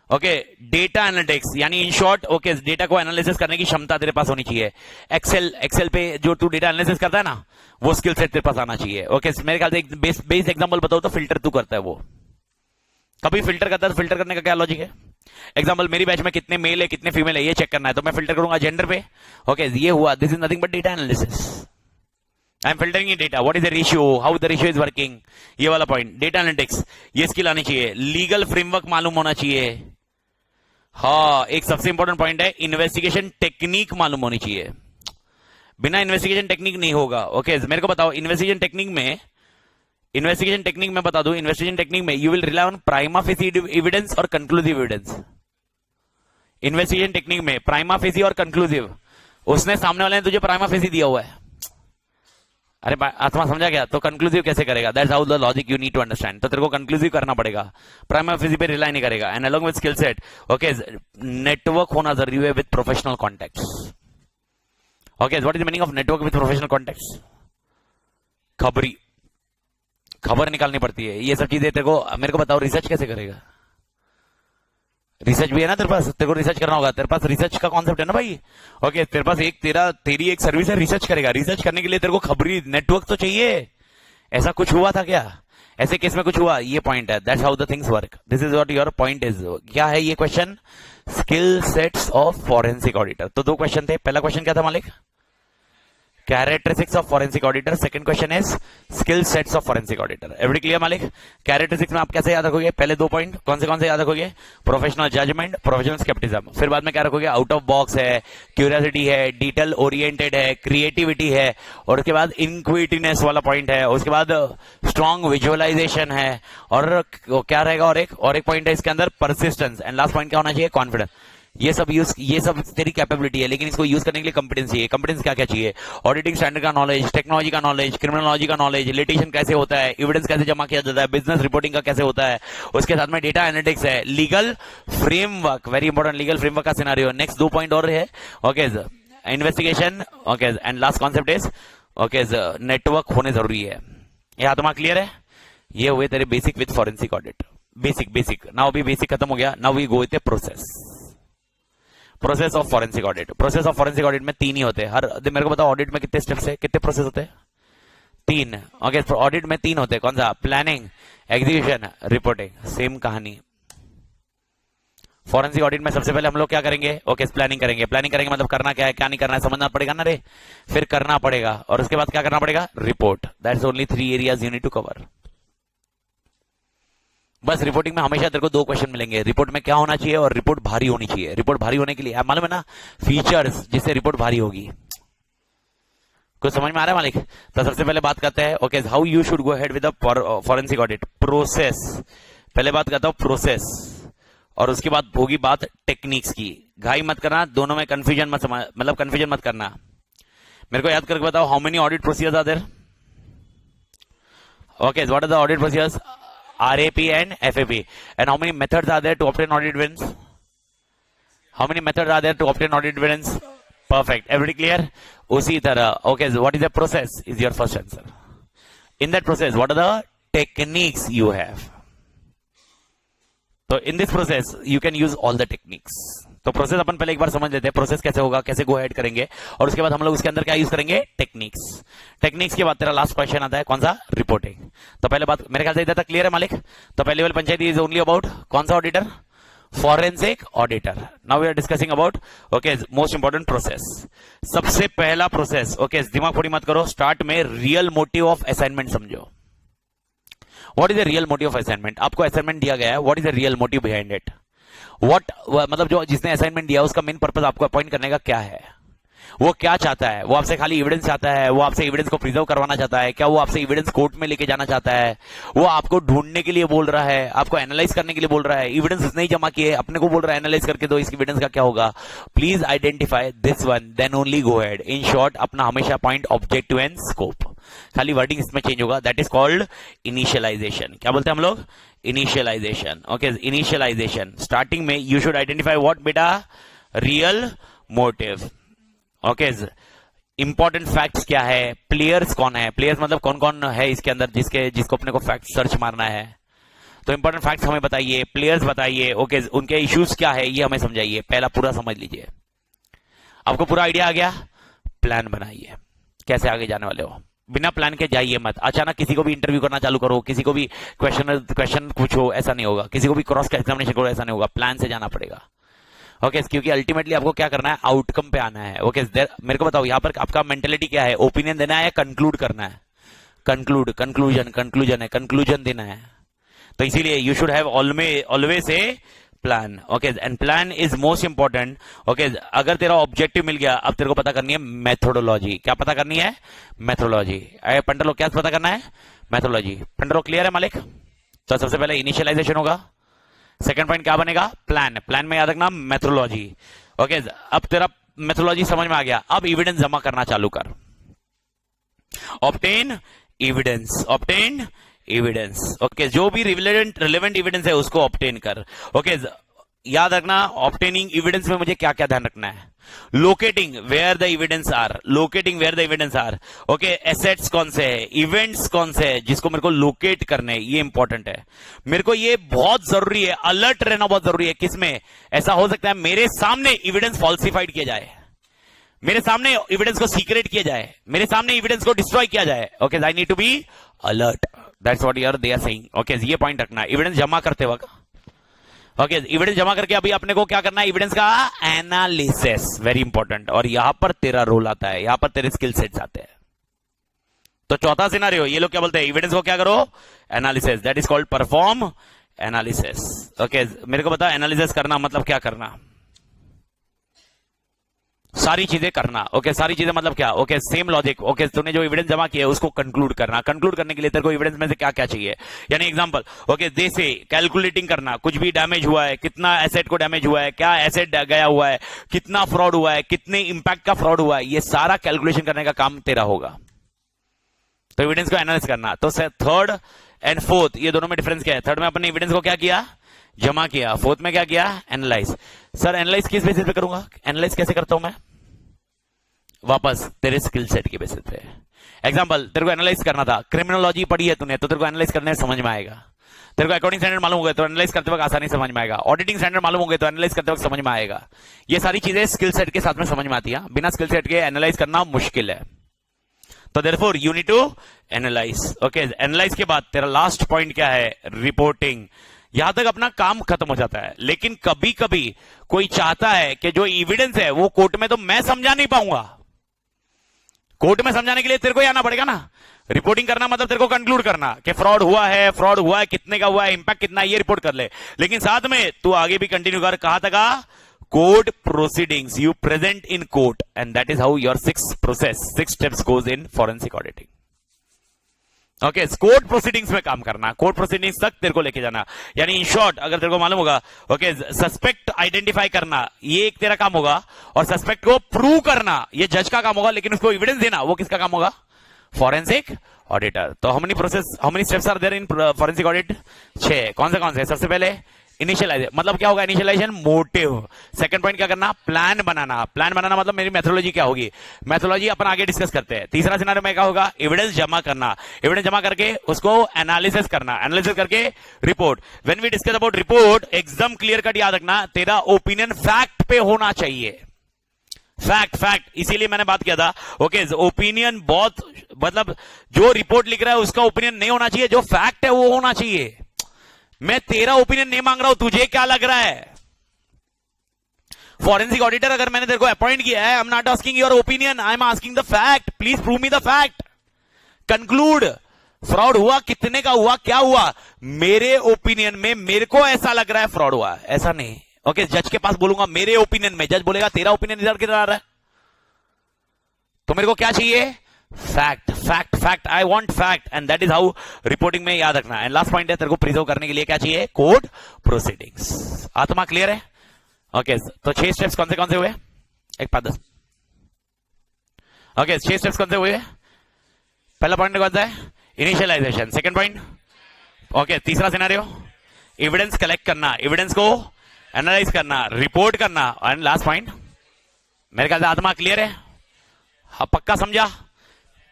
ओके। डेटा एनालिटिक्स, यानी इन शॉर्ट, ओके, डेटा को एनालिसिस करने की क्षमता तेरे पास होनी चाहिए। एक्सेल पे जो तू डेटा एनालिसिस करता है ना, वो स्किल सेट तेरे पास आना चाहिए, ओके। मेरे ख्याल से एक बेस एग्जांपल बताओ तो, फिल्टर तू करता है, वो कभी फिल्टर करता है तो फिल्टर करने का क्या लॉजिक है? एग्जांपल, मेरी बैच में कितने मेल है कितने फीमेल है ये चेक करना है, तो मैं फिल्टर करूंगा जेंडर पे, ओके। ये हुआ, this is nothing but data analysis, I am filtering in data, what is the ratio, how the ratio is working, ये वाला पॉइंट, डेटा एनालिटिक्स, ये स्किल आनी चाहिए। लीगल फ्रेमवर्क मालूम होना चाहिए, हाँ, एक सबसे इंपॉर्टेंट पॉइंट है, इन्वेस्टिगेशन टेक्निक मालूम होनी चाहिए, बिना इन्वेस्टिगेशन टेक्निक नहीं होगा, ओके। मेरे को बताओ, इन्वेस्टिगेशन टेक्निक में बता दो, इन्वेस्टिगेशन टेक्निक में you will rely on prima facie evidence और कंक्लूसिव एविडेंस। इन्वेस्टिगेशन टेक्निक में प्राइमा फेसी और कंक्लूसिव, उसने सामने वाले ने तुझे प्राइमा फेसी दिया हुआ है, अरे आत्मा समझा गया, तो कंक्लूसिव कैसे करेगा? That's how the logic you need to understand. तो तेरे को कंक्लूसिव करना पड़ेगा, प्राइमरी फिजिक्स पे रिलाई नहीं करेगा। And along with skill set, okay, network होना जरूरी है with professional contacts. Okay, what is the meaning of network with professional contacts? खबर निकालनी पड़ती है, ये सब चीजें तेरे को, मेरे को बताओ रिसर्च कैसे करेगा? रिसर्च भी है ना तेरे पास, तेरे को रिसर्च करना होगा, तेरे पास रिसर्च का कॉन्सेप्ट है ना भाई। ओके, तेरे पास तेरी एक सर्विस है, रिसर्च करेगा। रिसर्च करने के लिए तेरे को खबरी नेटवर्क तो चाहिए। ऐसा कुछ हुआ था क्या? ऐसे केस में कुछ हुआ? ये पॉइंट है, that's how the things work, this is what your point is. क्या है ये question? Skill sets of forensic auditor. तो दो क्वेश्चन थे, पहला क्वेश्चन क्या था मालिक? Characteristics of forensic auditor. Second question is skill sets of forensic auditor. Every clear मालिक? कैरेक्टरिस्टिक्स में आप कैसे याद रखोगे? पहले दो पॉइंट कौन से याद रखोगे? Professional judgment, professional skepticism. फिर बाद में क्या रखोगे? आउट ऑफ बॉक्स है, क्यूरियोसिटी है, डिटेल ओरिएंटेड है, क्रिएटिविटी है, और उसके बाद इनक्विटिनेस वाला पॉइंट है, उसके बाद स्ट्रॉन्ग विजुअलाइजेशन है, और क्या रहेगा? और एक पॉइंट है इसके अंदर परसिस्टेंस, एंड लास्ट पॉइंट क्या होना चाहिए? कॉन्फिडेंस। ये सब तेरी कैपेबिलिटी है, लेकिन इसको यूज करने के लिए कंपिटेंस चाहिए। कंपिटेंस क्या क्या चाहिए? ऑडिटिंग स्टैंडर्ड का नॉलेज, टेक्नोलॉजी का नॉलेज, क्रिमिनोलॉजी का नॉलेज, लिटिगेशन कैसे होता है, एविडेंस कैसे जमा किया जाता है, बिजनेस रिपोर्टिंग का कैसे होता है, उसके साथ में डेटा एनालिटिक्स है, legal framework, very important, legal framework का सिनेरियो। नेक्स्ट दो पॉइंट और है, okay, investigation, okay, and last concept is, okay, network होने जरूरी है। ये आत्मा क्लियर है? ये हुए तेरे basic with forensic audit. Basic now भी बेसिक खत्म हो गया। Now we go with process of forensic audit. Process of forensic audit में तीन ही होते हैं। हर मेरे को बताओ, ऑडिट में कितने स्टेप्स है, कितने प्रोसेस होते हैं? तीन। ओके, ऑडिट में तीन होते हैं। कौन सा? Planning, execution, reporting. सेम कहानी फॉरेंसिक ऑडिट में। सबसे पहले हम लोग क्या करेंगे? ओके, प्लानिंग करेंगे। प्लानिंग करेंगे मतलब करना क्या है, क्या नहीं करना है, समझना पड़ेगा ना रे। फिर करना पड़ेगा, और उसके बाद क्या करना पड़ेगा? Report. That's only 3 areas you need to cover. बस रिपोर्टिंग में हमेशा तेरे को दो क्वेश्चन मिलेंगे, रिपोर्ट में क्या होना चाहिए और रिपोर्ट भारी होनी चाहिए। रिपोर्ट भारी होने के लिए आप मालूम है ना, फीचर्स जिससे रिपोर्ट भारी होगी। कुछ समझ में आ रहा है मालिक? तो सबसे पहले बात करते हैं, okay, how you should go head with forensic audit. Process, पहले बात करता हूं प्रोसेस, और उसके बाद होगी बात टेक्निक्स की। घाई मत करना, दोनों में कंफ्यूजन मत मतलब कंफ्यूजन मत करना। मेरे को याद करके बताओ, how many audit procedures are there? Okay, what are the audit procedures? RAP and FAP. And how many methods are there to obtain audit evidence? How many methods are there to obtain audit evidence? Perfect. Everybody clear? उसी तरह, okay, so what is the process? Is your first answer. In that process, what are the techniques you have? So in this process, you can use all the techniques. तो process अपन पहले एक बार समझ लेते हैं, process कैसे होगा, कैसे गो head करेंगे, और उसके बाद हम लोग उसके अंदर क्या यूज करेंगे? टेक्निक्स। टेक्निक्स के बाद तेरा लास्ट क्वेश्चन आता है, कौन सा? रिपोर्टिंग। तो पहले बात मेरे ख्याल से इधर तक क्लियर है मालिक? तो पहली वाली पंचायती इज ओनली अबाउट कौन सा auditor? Forensic auditor. Now we are discussing about, okay, most important process. सबसे पहला प्रोसेस, ओके, दिमाग फोड़ी मत करो, स्टार्ट में रियल मोटिव ऑफ असाइनमेंट समझो। What is the real motive of assignment? आपको असाइनमेंट दिया गया है, what is the real motive behind it? What मतलब जो जिसने असाइनमेंट दिया उसका मेन पर्पस आपको अपॉइंट करने का क्या है? वो क्या चाहता है? वो आपसे खाली एविडेंस चाहता है? वो आपसे एविडेंस को प्रिजर्व करवाना चाहता है? क्या वो आपसे एविडेंस कोर्ट में लेके जाना चाहता है? वो आपको ढूंढने के लिए बोल रहा है? आपको एनालाइज करने के लिए बोल रहा है? एविडेंस उसने ही जमा किए, अपने को बोल रहा है एनालाइज करके दो, इसकी एविडेंस का क्या होगा? Please identify this one, then only go ahead. In short, अपना हमेशा पॉइंट, ऑब्जेक्टिव एंड स्कोप, खाली वर्डिंग इसमें चेंज होगा। That is called initialisation. क्या बोलते हैं हम लोग? इनिशियलाइजेशन। Okay, initialisation. स्टार्टिंग में यू शुड आइडेंटिफाई व्हाट बेटा? Real motive. Okay, important facts क्या है? प्लेयर्स कौन है? प्लेयर्स मतलब कौन कौन है इसके अंदर जिसको अपने को फैक्ट सर्च मारना है। तो इंपॉर्टेंट फैक्ट्स हमें बताइए, प्लेयर्स बताइए, ओके, उनके इश्यूज क्या है ये हमें समझाइए। पहला पूरा समझ लीजिए, आपको पूरा आइडिया आ गया। प्लान बनाइए, कैसे आगे जाने वाले हो। बिना प्लान के जाइए मत। अचानक किसी को भी इंटरव्यू करना चालू करो, किसी को भी क्वेश्चन पूछो, ऐसा नहीं होगा। किसी को भी क्रॉस एग्जामिनेशन करो, ऐसा नहीं होगा। प्लान से जाना पड़ेगा। ओके, क्योंकि अल्टीमेटली आपको क्या करना है? आउटकम पे आना है। ओके, मेरे को बताओ यहाँ पर आपका मेंटेलिटी क्या है? ओपिनियन देना है या कंक्लूड करना है? कंक्लूजन है, कंक्लूजन देना है। तो इसीलिए you should have always a plan. Okay, and plan is most important. Okay, अगर तेरा ऑब्जेक्टिव मिल गया, अब तेरे को पता करनी है मेथोडोलॉजी। क्या पता करनी है? मेथोडोलॉजी। पंडलो क्या पता करना है? मेथोडोलॉजी। पंडलो क्लियर है मालिक? तो सबसे पहले इनिशियलाइजेशन होगा, सेकंड पॉइंट क्या बनेगा? प्लान। प्लान में याद रखना मेथोडोलॉजी। ओके, अब तेरा मेथोडोलॉजी समझ में आ गया, अब एविडेंस जमा करना चालू कर। Obtain evidence, obtain evidence. Okay, जो भी रिलेवेंट एविडेंस है उसको ऑब्टेन कर। ओके, याद रखना ऑब्टेनिंग एविडेंस में मुझे क्या क्या ध्यान रखना है? Locating where the evidence are, locating where the evidence are. Okay, assets कौन से है, इवेंट्स कौन से है जिसको मेरे को लोकेट करने, ये इंपॉर्टेंट है। मेरे को ये बहुत जरूरी है, अलर्ट रहना बहुत जरूरी है। किसमें ऐसा हो सकता है मेरे सामने एविडेंस फॉल्सिफाइड किया जाए, मेरे सामने एविडेंस को सीक्रेट किया जाए, मेरे सामने एविडेंस को डिस्ट्रॉय किया जाए। Okay, I need to be alert, that's what they are saying. Okay, ये पॉइंट रखना एविडेंस जमा करते वक्त। ओके, एविडेंस जमा करके अभी अपने को क्या करना है? एविडेंस का एनालिसिस, वेरी इंपॉर्टेंट। और यहां पर तेरा रोल आता है, यहां पर तेरे स्किल सेट्स आते हैं। तो चौथा सिनेरियो, ये लोग क्या बोलते हैं? एविडेंस को क्या करो? Analysis, that is called perform analysis. Okay, मेरे को बता एनालिसिस करना मतलब क्या करना? सारी चीजें करना। ओके, सारी चीजें मतलब क्या? Okay, same logic. ओके, तूने जो एविडेंस जमा किया है उसको कंक्लूड करना। कंक्लूड करने के लिए तेरे को एविडेंस में से क्या क्या चाहिए? यानी एग्जांपल, ओके, जैसे कैलकुलेटिंग करना, कुछ भी डैमेज हुआ है, कितना एसेट को डैमेज हुआ है, क्या एसेट गया हुआ है, कितना फ्रॉड हुआ है, कितने इंपैक्ट का फ्रॉड हुआ है, ये सारा कैलकुलेशन करने का काम तेरा होगा। तो एविडेंस को एनालाइज करना। तो थर्ड एंड फोर्थ, ये दोनों में डिफरेंस क्या है? थर्ड में अपने एविडेंस को क्या किया? जमा किया। फोर्थ में क्या किया? एनालाइज। सर एनालाइज किस बेसिस पे करूंगा? एनालाइज कैसे करता हूं मैं? वापस तेरे स्किल सेट के बेसिस पे। एग्जांपल, तेरे को एनालाइज करना था, क्रिमिनोलॉजी पढ़ी है तूने, तो तेरे को एनालाइज करने समझ में आएगा। तेरे को अकाउंटिंग स्टैंडर्ड मालूम हो गए तो एनालाइज करते वक्त आसानी समझ में आएगा। ऑडिटिंग स्टैंडर्ड मालूम हो गए तो एनालाइज करते वक्त समझ में आएगा। ये सारी चीजें स्किल सेट के साथ में समझ में आती है, बिना स्किल सेट के एनालाइज करना मुश्किल है। तो therefore you need to analyse. Okay, analyse के बाद तेरा लास्ट पॉइंट क्या है? रिपोर्टिंग। यहां तक अपना काम खत्म हो जाता है। लेकिन कभी कभी कोई चाहता है कि जो एविडेंस है वो कोर्ट में तो मैं समझा नहीं पाऊंगा, कोर्ट में समझाने के लिए तेरे को ही आना पड़ेगा ना। रिपोर्टिंग करना मतलब तेरे को कंक्लूड करना कि फ्रॉड हुआ है, कितने का हुआ है, इंपैक्ट कितना है, ये रिपोर्ट कर ले। लेकिन साथ में तू आगे भी कंटिन्यू कर। कहा था court proceedings, you present in court, and that is how your 6 steps goes in forensic auditing. Okay, court proceedings में काम करना, कोर्ट प्रोसीडिंग्स तक तेरे को लेके जाना। यानी इन शॉर्ट, अगर तेरे को मालूम होगा, ओके, सस्पेक्ट आइडेंटिफाई करना ये एक तेरा काम होगा, और सस्पेक्ट को प्रूव करना ये जज का काम होगा, लेकिन उसको एविडेंस देना वो किसका काम होगा? Forensic auditor. तो how many steps are there in forensic audit? 6। कौन से? सबसे पहले इनिशियलाइजेशन, मतलब क्या होगा? Initialisation motive. सेकंड पॉइंट क्या करना? प्लान बनाना। प्लान बनाना मतलब मेरी मेथोडोलॉजी क्या होगी? मेथोडोलॉजी अपन आगे डिस्कस करते हैं। तीसरा सिनेरियो में क्या होगा? एविडेंस जमा करना। एविडेंस जमा करके उसको एनालिसिस करना, एनालिसिस करके report. When we discuss about report, एकदम क्लियर कट याद रखना, तेरा ओपिनियन फैक्ट पे होना चाहिए। फैक्ट, इसीलिए मैंने बात किया था। ओके, ओपिनियन बहुत, मतलब जो रिपोर्ट लिख रहा है उसका ओपिनियन नहीं होना चाहिए, जो फैक्ट है वो होना चाहिए। मैं तेरा ओपिनियन नहीं मांग रहा हूं, तुझे क्या लग रहा है? फॉरेंसिक ऑडिटर अगर मैंने तेरे को अपॉइंट किया है, आई am not asking your opinion, I am asking the fact. Please prove me the fact. Conclude, fraud हुआ, कितने का हुआ, क्या हुआ? मेरे ओपिनियन में मेरे को ऐसा लग रहा है फ्रॉड हुआ, ऐसा नहीं। ओके, जज के पास बोलूंगा मेरे ओपिनियन में, जज बोलेगा तेरा ओपिनियन इधर किधर आ रहा है। तो मेरे को क्या चाहिए? Fact. I want fact, and that is how reporting में याद रखना। एंड लास्ट पॉइंट है, तेरे को प्रिजर्व करने के लिए क्या चाहिए? Court proceedings. आत्मा क्लियर है? ओके, तो 6 स्टेप्स कौन से हुए? 1 5 10। ओके, 6 स्टेप्स कौन से हुए? पहला पॉइंट कौन सा है? इनिशियलाइजेशन। सेकंड पॉइंट, ओके, तीसरा सिनेरियो एविडेंस कलेक्ट करना, एविडेंस को एनालाइज करना, रिपोर्ट करना, एंड लास्ट पॉइंट। मेरे ख्याल से आत्मा क्लियर है? हाँ, पक्का समझा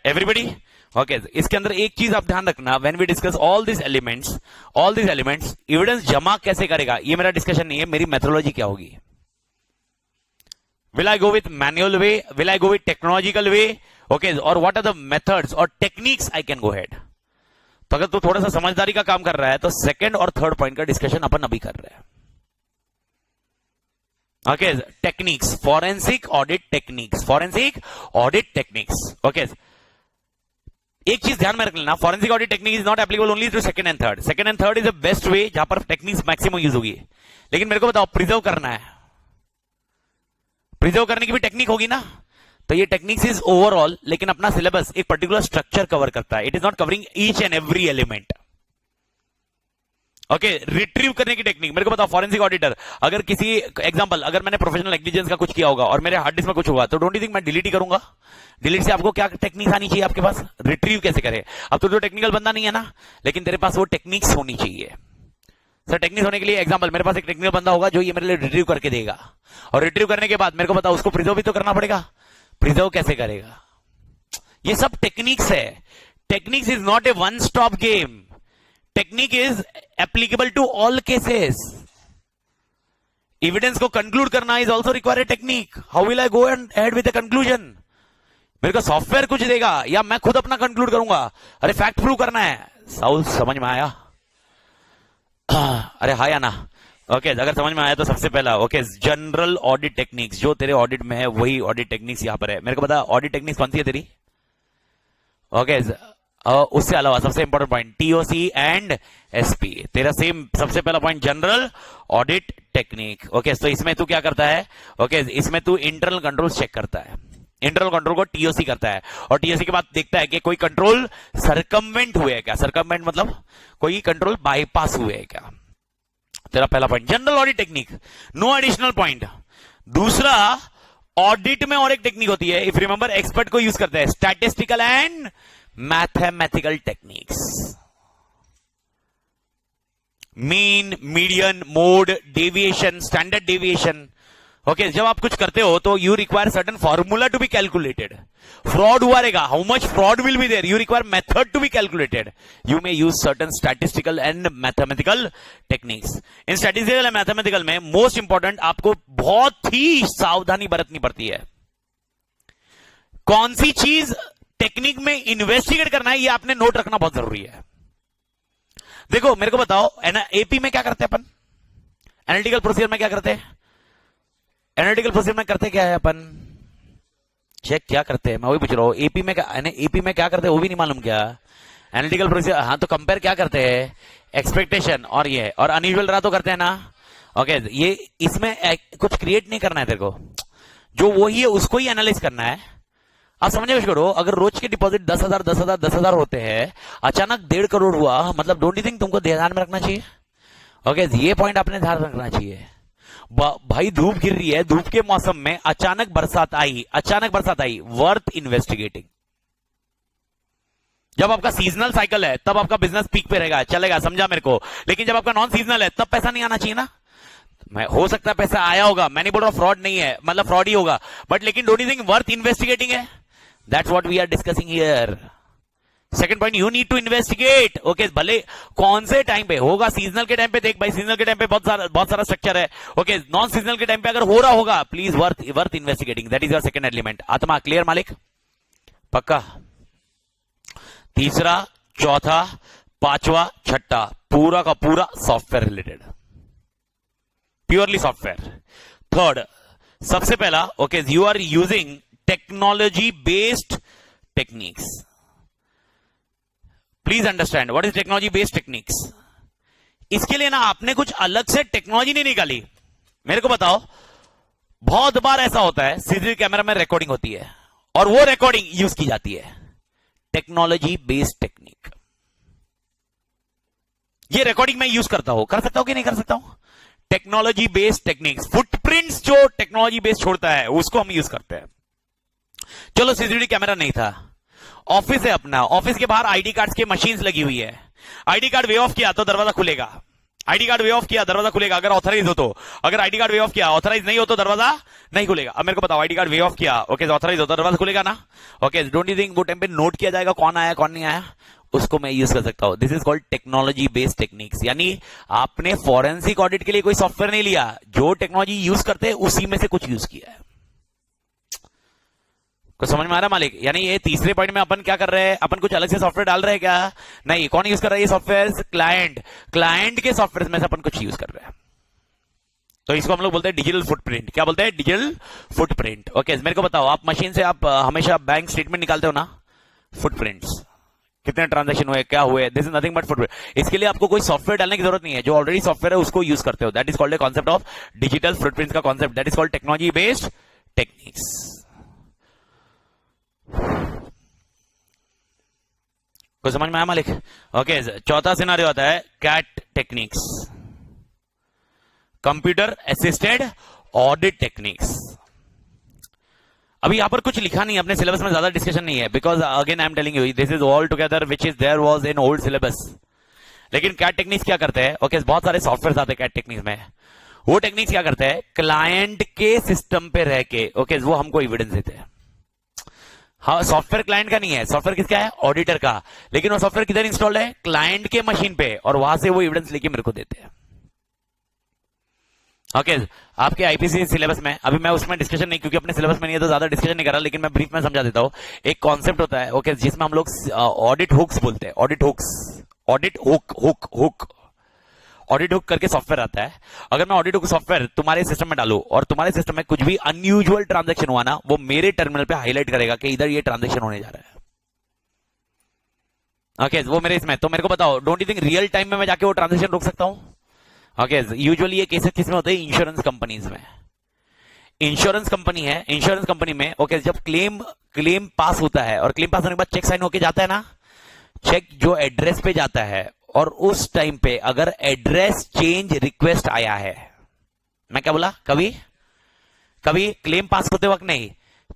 एवरीबडी? ओके, इसके अंदर एक चीज आप ध्यान रखना, when we discuss all this elements, evidence जमा कैसे करेगा ये मेरा डिस्कशन नहीं है, मेरी मेथोडोलॉजी क्या होगी। Will I go with manual way, will I go with technological way? Okay, और व्हाट आर द मेथड्स और techniques I can go head. तो अगर तू थोड़ा सा समझदारी का काम कर रहा है तो सेकंड और थर्ड पॉइंट का डिस्कशन अपन अभी कर रहे हैं। Okay, techniques, forensic audit techniques. Okay, एक चीज ध्यान में रख लेना, forensic audit technique is not applicable only to second and third. Second and third is the best way जहां पर टेक्निक्स मैक्सिमम यूज होगी। लेकिन मेरे को बताओ, प्रिजर्व करना है, प्रिजर्व करने की भी टेक्निक होगी ना। तो ये टेक्निक्स इज ओवरऑल, लेकिन अपना सिलेबस एक पर्टिकुलर स्ट्रक्चर कवर करता है। It is not covering each and every element. Okay, retrieve करने की टेक्निक। मेरे को बताओ, फॉरेंसिक ऑडिटर, अगर किसी एग्जांपल, अगर मैंने प्रोफेशनल नेग्लिजेंस का कुछ किया होगा और मेरे हार्ड डिस्क में कुछ हुआ, तो डोंट यू थिंक मैं डिलीट ही करूंगा? डिलीट से आपको क्या टेक्निक्स आनी चाहिए आपके पास? रिट्रीव कैसे करे? अब तो टेक्निकल बंदा नहीं है ना, लेकिन तेरे पास वो टेक्निक्स होनी चाहिए। सर टेक्निक्स होने के लिए एग्जांपल, मेरे पास एक टेक्निकल बंदा होगा जो ये मेरे लिए रिट्रीव करके देगा, और रिट्रीव करने के बाद मेरे को बताओ उसको प्रिजर्व भी तो करना पड़ेगा। प्रिजर्व कैसे करेगा? ये सब टेक्निक्स है। Techniques is not a one stop game. Technique is applicable to all cases. Evidence को कंक्लूड करना is also require a technique. How will I go and head with a conclusion? मेरे को software कुछ देगा या मैं खुद अपना कंक्लूड करूंगा? अरे फैक्ट प्रूव करना है। साउल समझ में आया? अरे हाँ या ना? ओके, अगर समझ में आया तो सबसे पहला ओके, जनरल ऑडिट टेक्निक्स, जो तेरे ऑडिट में है वही ऑडिट टेक्निक्स यहां पर है। मेरे को बता ऑडिट टेक्निक्स कौन सी है तेरी? ओके, उससे अलावा सबसे important point TOC and SP, तेरा सेम सबसे पहला point general audit technique. Okay, तो इसमें तू क्या करता है? ओके, इसमें तू इंटरनल कंट्रोल चेक करता है। इंटरनल कंट्रोल को टीओसी करता है, और टीओसी के बाद देखता है कि कोई कंट्रोल सरकमवेंट हुए है क्या। सरकमवेंट मतलब कोई कंट्रोल बाईपास हुए है क्या। तेरा पहला point general audit technique, no additional point. दूसरा, ऑडिट में और एक टेक्निक होती है, इफ रिमेंबर, एक्सपर्ट को यूज करते हैं, statistical and mathematical techniques. Mean, median, mode, deviation, standard deviation. Okay, जब आप कुछ करते हो तो you require certain formula to be calculated. Fraud हुआ रहेगा, how much fraud will be there, you require method to be calculated. You may use certain statistical and mathematical techniques. In statistical and mathematical में most important आपको बहुत ही सावधानी बरतनी पड़ती है। कौन सी चीज टेक्निक में इन्वेस्टिगेट करना है, ये आपने नोट रखना बहुत जरूरी है। देखो मेरे को बताओ, एपी में क्या करते हैं अपन? एनालिटिकल प्रोसीजर में क्या करते हैं? एनालिटिकल प्रोसीजर में करते क्या है अपन? चेक क्या करते हैं, मैं वही पूछ रहा हूं। एपी में क्या करते हैं वो भी नहीं मालूम क्या? एनालिटिकल प्रोसीजर, हाँ, तो कंपेयर क्या करते हैं? एक्सपेक्टेशन और ये और अनयूजुअल रहा तो करते हैं ना। ओके, ये इसमें कुछ क्रिएट नहीं करना है तेरे को, जो वही है उसको ही एनालाइज करना है। आप समझे कुछ करो, अगर रोज के डिपॉजिट 10,000 10,000 10,000 होते हैं, अचानक 1.5 करोड़ हुआ, मतलब डोंट यू थिंक तुमको ध्यान में रखना चाहिए? ओके, ये पॉइंट आपने ध्यान रखना चाहिए। भाई धूप गिर रही है, धूप के मौसम में अचानक बरसात आई, वर्थ इन्वेस्टिगेटिंग। जब आपका सीजनल साइकिल है तब आपका बिजनेस पीक पे रहेगा, चलेगा, समझा मेरे को। लेकिन जब आपका नॉन सीजनल है तब पैसा नहीं आना चाहिए ना। मैं हो सकता है पैसा आया होगा, मैं नहीं बोल रहा फ्रॉड नहीं है, मतलब फ्रॉड ही होगा, बट लेकिन don't you think worth investigating है? That's what we are discussing here. Second point, you need to investigate. Okay, भले कौन से टाइम पे होगा, सीजनल के टाइम पे देख भाई, सीजनल के टाइम पे बहुत सारा स्ट्रक्चर है। ओके, नॉन सीजनल के टाइम पे अगर हो रहा होगा, please worth investigating. That is your second element. आत्मा क्लियर मालिक? पक्का? तीसरा, चौथा, पांचवा, छठा, पूरा का पूरा software related, purely software. Third, सबसे पहला, okay, you are using technology based techniques. Please understand what is technology based techniques. इसके लिए ना आपने कुछ अलग से टेक्नोलॉजी नहीं निकाली। मेरे को बताओ, बहुत बार ऐसा होता है सीसीटीवी कैमरा में रिकॉर्डिंग होती है और वो रिकॉर्डिंग यूज की जाती है। टेक्नोलॉजी बेस्ड टेक्निक, ये रिकॉर्डिंग में यूज करता हूं, कर सकता हूं कि नहीं कर सकता हूं? टेक्नोलॉजी बेस्ड टेक्निक्स, फुटप्रिंट्स जो टेक्नोलॉजी बेस्ड छोड़ता है उसको हम यूज करते हैं। चलो सीसीटीवी कैमरा नहीं था, ऑफिस है अपना, ऑफिस के बाहर आईडी कार्ड की मशीन्स लगी हुई है। आईडी कार्ड वे ऑफ किया तो दरवाजा खुलेगा, आईडी कार्ड वे ऑफ किया दरवाजा खुलेगा अगर ऑथराइज हो तो। अगर आईडी कार्ड वे ऑफ किया, ऑथराइज नहीं हो तो दरवाजा नहीं खुलेगा। अब मेरे को बताओ, आईडी कार्ड वे ऑफ किया, ओके, ऑथराइज हो तो दरवाजा खुलेगा ना। ओके, डोंट यू थिंक वो टाइम पे नोट किया जाएगा कौन आया कौन नहीं आया? उसको मैं यूज कर सकता हूं। This is called technology based techniques. यानी आपने फॉरेंसिक ऑडिट के लिए कोई सॉफ्टवेयर नहीं लिया, जो टेक्नोलॉजी यूज करते हैं उसी में से कुछ यूज किया है। कुछ समझ में आ रहा है मालिक? यानी ये तीसरे पॉइंट में अपन क्या कर रहे हैं, अपन कुछ अलग से सॉफ्टवेयर डाल रहे हैं क्या? नहीं। कौन यूज कर रहा है ये सॉफ्टवेयर? क्लाइंट के सॉफ्टवेयर में से अपन कुछ यूज कर रहे हैं। तो इसको हम लोग बोलते हैं डिजिटल फुटप्रिंट। क्या बोलते हैं? Digital footprint. ओके, मेरे को बताओ, आप मशीन से आप हमेशा बैंक स्टेटमेंट निकालते हो ना, फुटप्रिंट्स, कितने ट्रांजैक्शन हुए, क्या हुए, this is nothing but footprint. इसके लिए आपको कोई सॉफ्टवेयर डालने की जरूरत नहीं है, जो ऑलरेडी सॉफ्टवेयर है उसको यूज करते हो। That is called a concept of digital footprint का concept, that is called technology based techniques. कुछ समझ में आया मालिक? ओके, चौथा सिनारियो आता है CAT techniques, computer assisted audit techniques. अभी यहां पर कुछ लिखा नहीं है, अपने सिलेबस में ज्यादा डिस्कशन नहीं है, because again I am telling you this is all together which is there was in old syllabus. लेकिन कैट टेक्निक्स क्या करते हैं? ओके, बहुत सारे सॉफ्टवेयर आते हैं कैट टेक्निक्स में। वो टेक्निक्स क्या करते हैं? क्लाइंट के सिस्टम पे रह के ओके वो हमको एविडेंस देते हैं। हाँ, सॉफ्टवेयर क्लाइंट का नहीं है, सॉफ्टवेयर किसका है? ऑडिटर का। लेकिन वो सॉफ्टवेयर किधर इंस्टॉल्ड है? क्लाइंट के मशीन पे, और वहां से वो एविडेंस लेके मेरे को देते हैं। ओके, आपके आईपीसी सिलेबस में, अभी मैं उसमें डिस्कशन नहीं, क्योंकि अपने सिलेबस में नहीं है तो ज्यादा डिस्कशन नहीं कर रहा, लेकिन मैं ब्रीफ में समझा देता हूं। एक कॉन्सेप्ट होता है ओके जिसमें हम लोग ऑडिट हुक्स बोलते हैं। Audit hooks, audit hook audit hook करके सॉफ्टवेयर आता है। अगर मैं ऑडिट हुक सॉफ्टवेयर तुम्हारे सिस्टम में डालू और तुम्हारे सिस्टम में कुछ भी अनयूजुअल ट्रांजैक्शन हुआ ना, वो मेरे टर्मिनल पे हाईलाइट करेगा कि इधर ये ट्रांजैक्शन होने जा रहा है। ओके, वो मेरे इसमें, तो मेरे को बताओ, don't you think real time में मैं जाके वो ट्रांजैक्शन रोक सकता हूं? ओके, यूजुअली ये केसेस किसमें होते हैं? इंश्योरेंस कंपनीज में। इंश्योरेंस कंपनी है, इंश्योरेंस कंपनी में ओके जब क्लेम पास होता है और क्लेम पास होने के बाद चेक साइन होके जाता है ना, चेक जो एड्रेस पे जाता है, और उस टाइम पे अगर एड्रेस चेंज रिक्वेस्ट आया है, मैं क्या बोला? कभी क्लेम पास होते वक्त नहीं,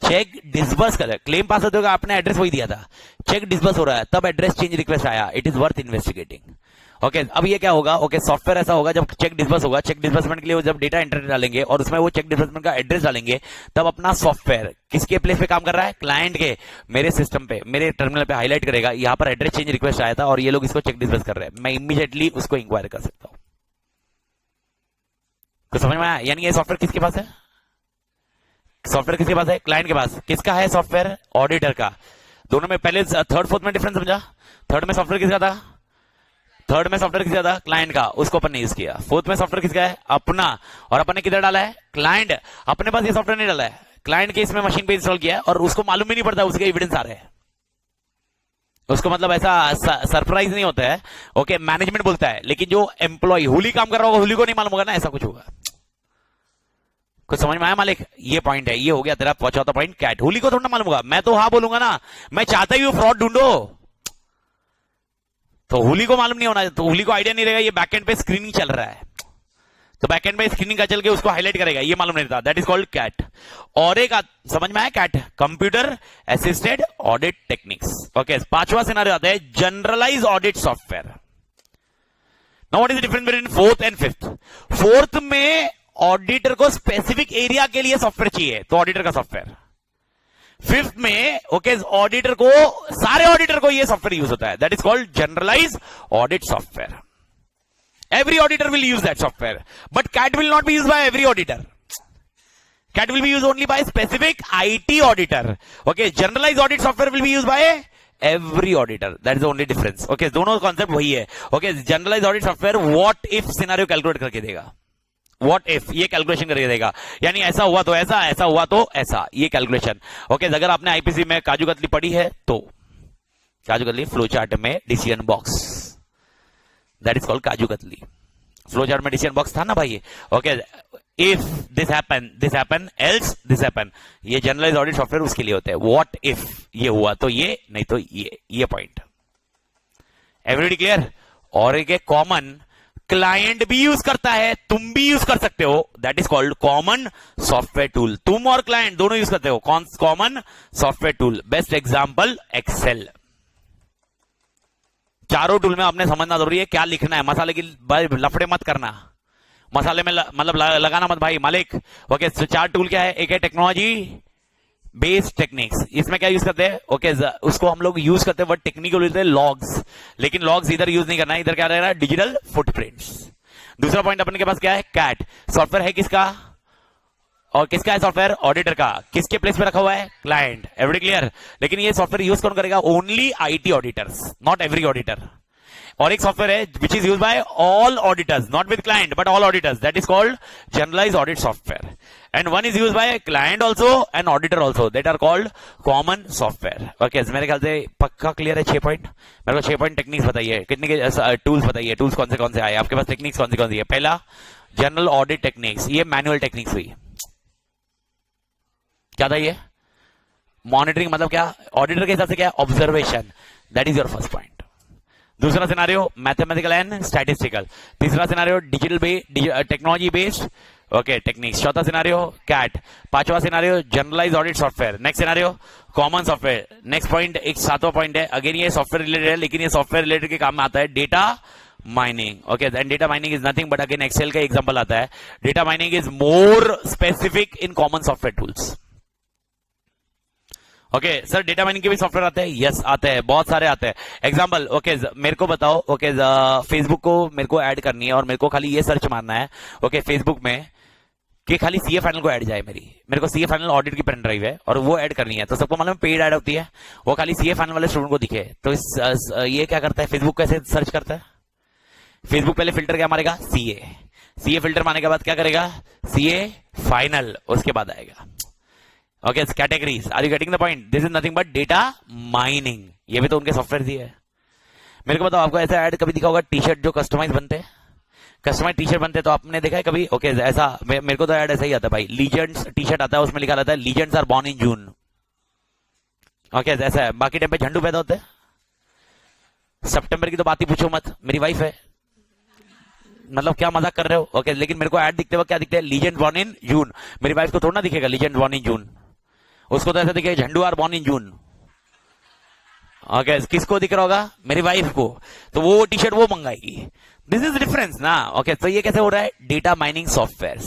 चेक डिसबर्स कर, क्लेम पास होते वक्त आपने एड्रेस वही दिया था, चेक डिसबर्स हो रहा है, तब एड्रेस चेंज रिक्वेस्ट आया, it is worth investigating. Okay, अब ये क्या होगा? ओके, सॉफ्टवेयर ऐसा होगा जब चेक डिसबर्स होगा, चेक डिसबर्समेंट के लिए जब डेटा एंटर डालेंगे और उसमें वो चेक डिसबर्समेंट का एड्रेस डालेंगे, तब अपना सॉफ्टवेयर किसके प्लेस पे काम कर रहा है? क्लाइंट के, मेरे सिस्टम पे, मेरे टर्मिनल पे हाईलाइट करेगा यहां पर एड्रेस चेंज रिक्वेस्ट आया था और ये लोग इसको चेक डिसबर्स कर रहे हैं, मैं इमीडिएटली उसको इंक्वायर कर सकता हूं। तो समझ में आया? यानी ये सॉफ्टवेयर किसके पास है? सॉफ्टवेयर किसके पास है? क्लाइंट के पास। किसका है सॉफ्टवेयर? ऑडिटर का। दोनों में पहले थर्ड फोर्थ में डिफरेंस समझा? थर्ड में सॉफ्टवेयर किसका था? थर्ड में सॉफ्टवेयर किसका था? क्लाइंट का, उसको अपन ने यूज किया। फोर्थ में सॉफ्टवेयर किसका है? अपना, और अपन ने किधर डाला है? क्लाइंट। अपने पास ये सॉफ्टवेयर नहीं डाला है, क्लाइंट के इसमें मशीन पे इंस्टॉल किया है, और उसको मालूम भी नहीं पड़ता उसके एविडेंस आ रहे हैं। उसको मतलब ऐसा सरप्राइज नहीं होता है। ओके, मैनेजमेंट बोलता है, लेकिन जो एम्प्लॉय हुली काम कर रहा होगा, हुली को नहीं मालूम होगा ना, ऐसा कुछ होगा। कुछ समझ में आया मालिक? ये पॉइंट है, ये हो गया तेरा चौथा पॉइंट, कैट। हुली को थोड़ा ना मालूम होगा, मैं तो हाँ बोलूंगा ना, मैं चाहता ही फ्रॉड ढूंढो, तो हुली को मालूम नहीं होना, तो हुली को आइडिया नहीं रहेगा ये बैकएंड पे स्क्रीनिंग चल रहा है, तो बैकएंड पे स्क्रीनिंग का चल के उसको हाईलाइट करेगा, ये मालूम नहीं था, दैट इज कॉल्ड कैट। और एक समझ में आया CAT? Computer assisted audit techniques. Okay, पांचवा सिनेरियो आता है generalise audit software. Now what is the difference between fourth and fifth? Fourth में ऑडिटर को स्पेसिफिक एरिया के लिए सॉफ्टवेयर चाहिए, तो ऑडिटर का सॉफ्टवेयर। फिफ्थ में ओके ऑडिटर को, सारे ऑडिटर को ये सॉफ्टवेयर यूज होता है, that is called generalise audit software. Every auditor will use that software, but CAT will not be used by every auditor. CAT will be used only by specific IT auditor. Okay, generalized audit software will be used by every auditor. That is the only difference. Okay, दोनों concept वही है. Okay, generalized audit software what if scenario calculate करके देगा. What if ये calculation करके देगा, यानी ऐसा हुआ तो ऐसा, ऐसा हुआ तो ऐसा, ये कैलकुलेशन। ओके, अगर आपने आईपीसी में काजू कतली पढ़ी है तो काजू कतली फ्लो चार्ट में decision box, that is called kaju katli. Flow chart में डिसीजन बॉक्स था ना भाई। Okay, if this happen else this happen, ये जनरलाइज ऑडिट सॉफ्टवेयर उसके लिए होते हैं। व्हाट इफ ये हुआ तो ये, नहीं तो ये पॉइंट। Everybody clear? और एक कॉमन क्लाइंट भी यूज करता है, तुम भी यूज कर सकते हो, that is called common software tool. तुम और क्लाइंट दोनों यूज करते हो common software tool. Best example Excel. चारों टूल में आपने समझना जरूरी है क्या लिखना है, मसाले की लफड़े मत करना, मसाले में मतलब लगाना मत भाई मालिक। ओके, चार टूल क्या है? एक है टेक्नोलॉजी बेस्ड टेक्निक्स, इसमें क्या यूज करते हैं? ओके, उसको हम लोग यूज करते हैं वर्ड टेक्निकल बोलते हैं लॉग्स, लेकिन लॉग्स इधर यूज नहीं करना है, इधर क्या रहेगा? Digital footprints. दूसरा पॉइंट अपने के पास क्या है? कैट। सॉफ्टवेयर है किसका? और किसका है सॉफ्टवेयर? ऑडिटर का। किसके प्लेस पे रखा हुआ है? क्लाइंट। Every clear? लेकिन ये सॉफ्टवेयर यूज कौन करेगा? Only IT auditors, not every auditor. और एक सॉफ्टवेयर है which is use by all auditors, not with client but all auditors, that is called generalise audit software. And one is use by client also and auditor also, that are called common software. Okay, मेरे ख्याल से पक्का clear है 6 point. मेरे को 6 point techniques बताइए, कितने के टूल्स बताइए, टूल्स कौन से आए आपके पास, टेक्निक्स कौन सी है? पहला जनरल ऑडिट टेक्निक्स, ये मैनुअल टेक्निक्स हुई। क्या था ये? मॉनिटरिंग मतलब क्या? ऑडिटर के हिसाब से क्या? Observation, that is your first point. दूसरा सिनारियो मैथमेटिकल एंड स्टैटिस्टिकल, तीसरा scenario digital technology based okay techniques, चौथा सिनारियो कैट, पांचवा scenario generalise audit software, next scenario common software, next point एक सातवां पॉइंट है, अगेन ये सॉफ्टवेयर रिलेटेड है लेकिन ये सॉफ्टवेयर रिलेटेड के काम में आता है data mining okay, and data mining is nothing but again Excel का एग्जांपल आता है, data mining is more specific in common software tools okay sir. Data mining के भी सॉफ्टवेयर आते हैं, यस आते हैं, बहुत सारे आते हैं। एग्जांपल ओके मेरे को बताओ ओके फेसबुक को मेरे को ऐड करनी है और मेरे को खाली ये सर्च मारना है ओके फेसबुक में कि खाली सीए फाइनल को ऐड जाए, मेरे को सीए फाइनल ऑडिट की पेन ड्राइव है और वो ऐड करनी है, तो सबको मालूम पेड ऐड होती है, वो खाली सीए फाइनल वाले स्टूडेंट को दिखे, तो ये क्या करता है फेसबुक कैसे सर्च करता है, फेसबुक पहले फिल्टर क्या मारेगा सीए फिल्टर मारने के बाद क्या करेगा सीए फाइनल, उसके बाद आएगा okay categories. Are you getting the point? This is nothing but data mining, ये भी तो उनके सॉफ्टवेयर ही है। मेरे को बताओ आपको ऐसा ऐड कभी दिखा होगा टी शर्ट जो कस्टमाइज बनते हैं, कस्टमाइज टी शर्ट बनते हैं, तो आपने देखा है कभी ओके ऐसा मेरे को तो ऐड ऐसा ही आता है भाई, लीजेंड्स टी शर्ट आता है उसमें लिखा रहता है legends are born in June okay ऐसा है, बाकी टाइम पे झंडू पैदा होते हैं। सितंबर की तो बात ही पूछो मत, मेरी वाइफ है, मतलब क्या मजाक कर रहे हो ओके, लेकिन मेरे को ऐड दिखते वक्त क्या दिखते हैं लीजेंड बॉर्न इन जून, मेरी वाइफ को थोड़ा ना दिखेगा लीजेंड बॉर्न इन जून, उसको तो ऐसा दिखेगा झंडू are born in June okay, किसको दिख रहा होगा मेरी वाइफ को, तो वो टी शर्ट वो मंगाएगी, दिस इज डिफरेंस ना ओके। तो ये कैसे हो रहा है डेटा माइनिंग सॉफ्टवेयर,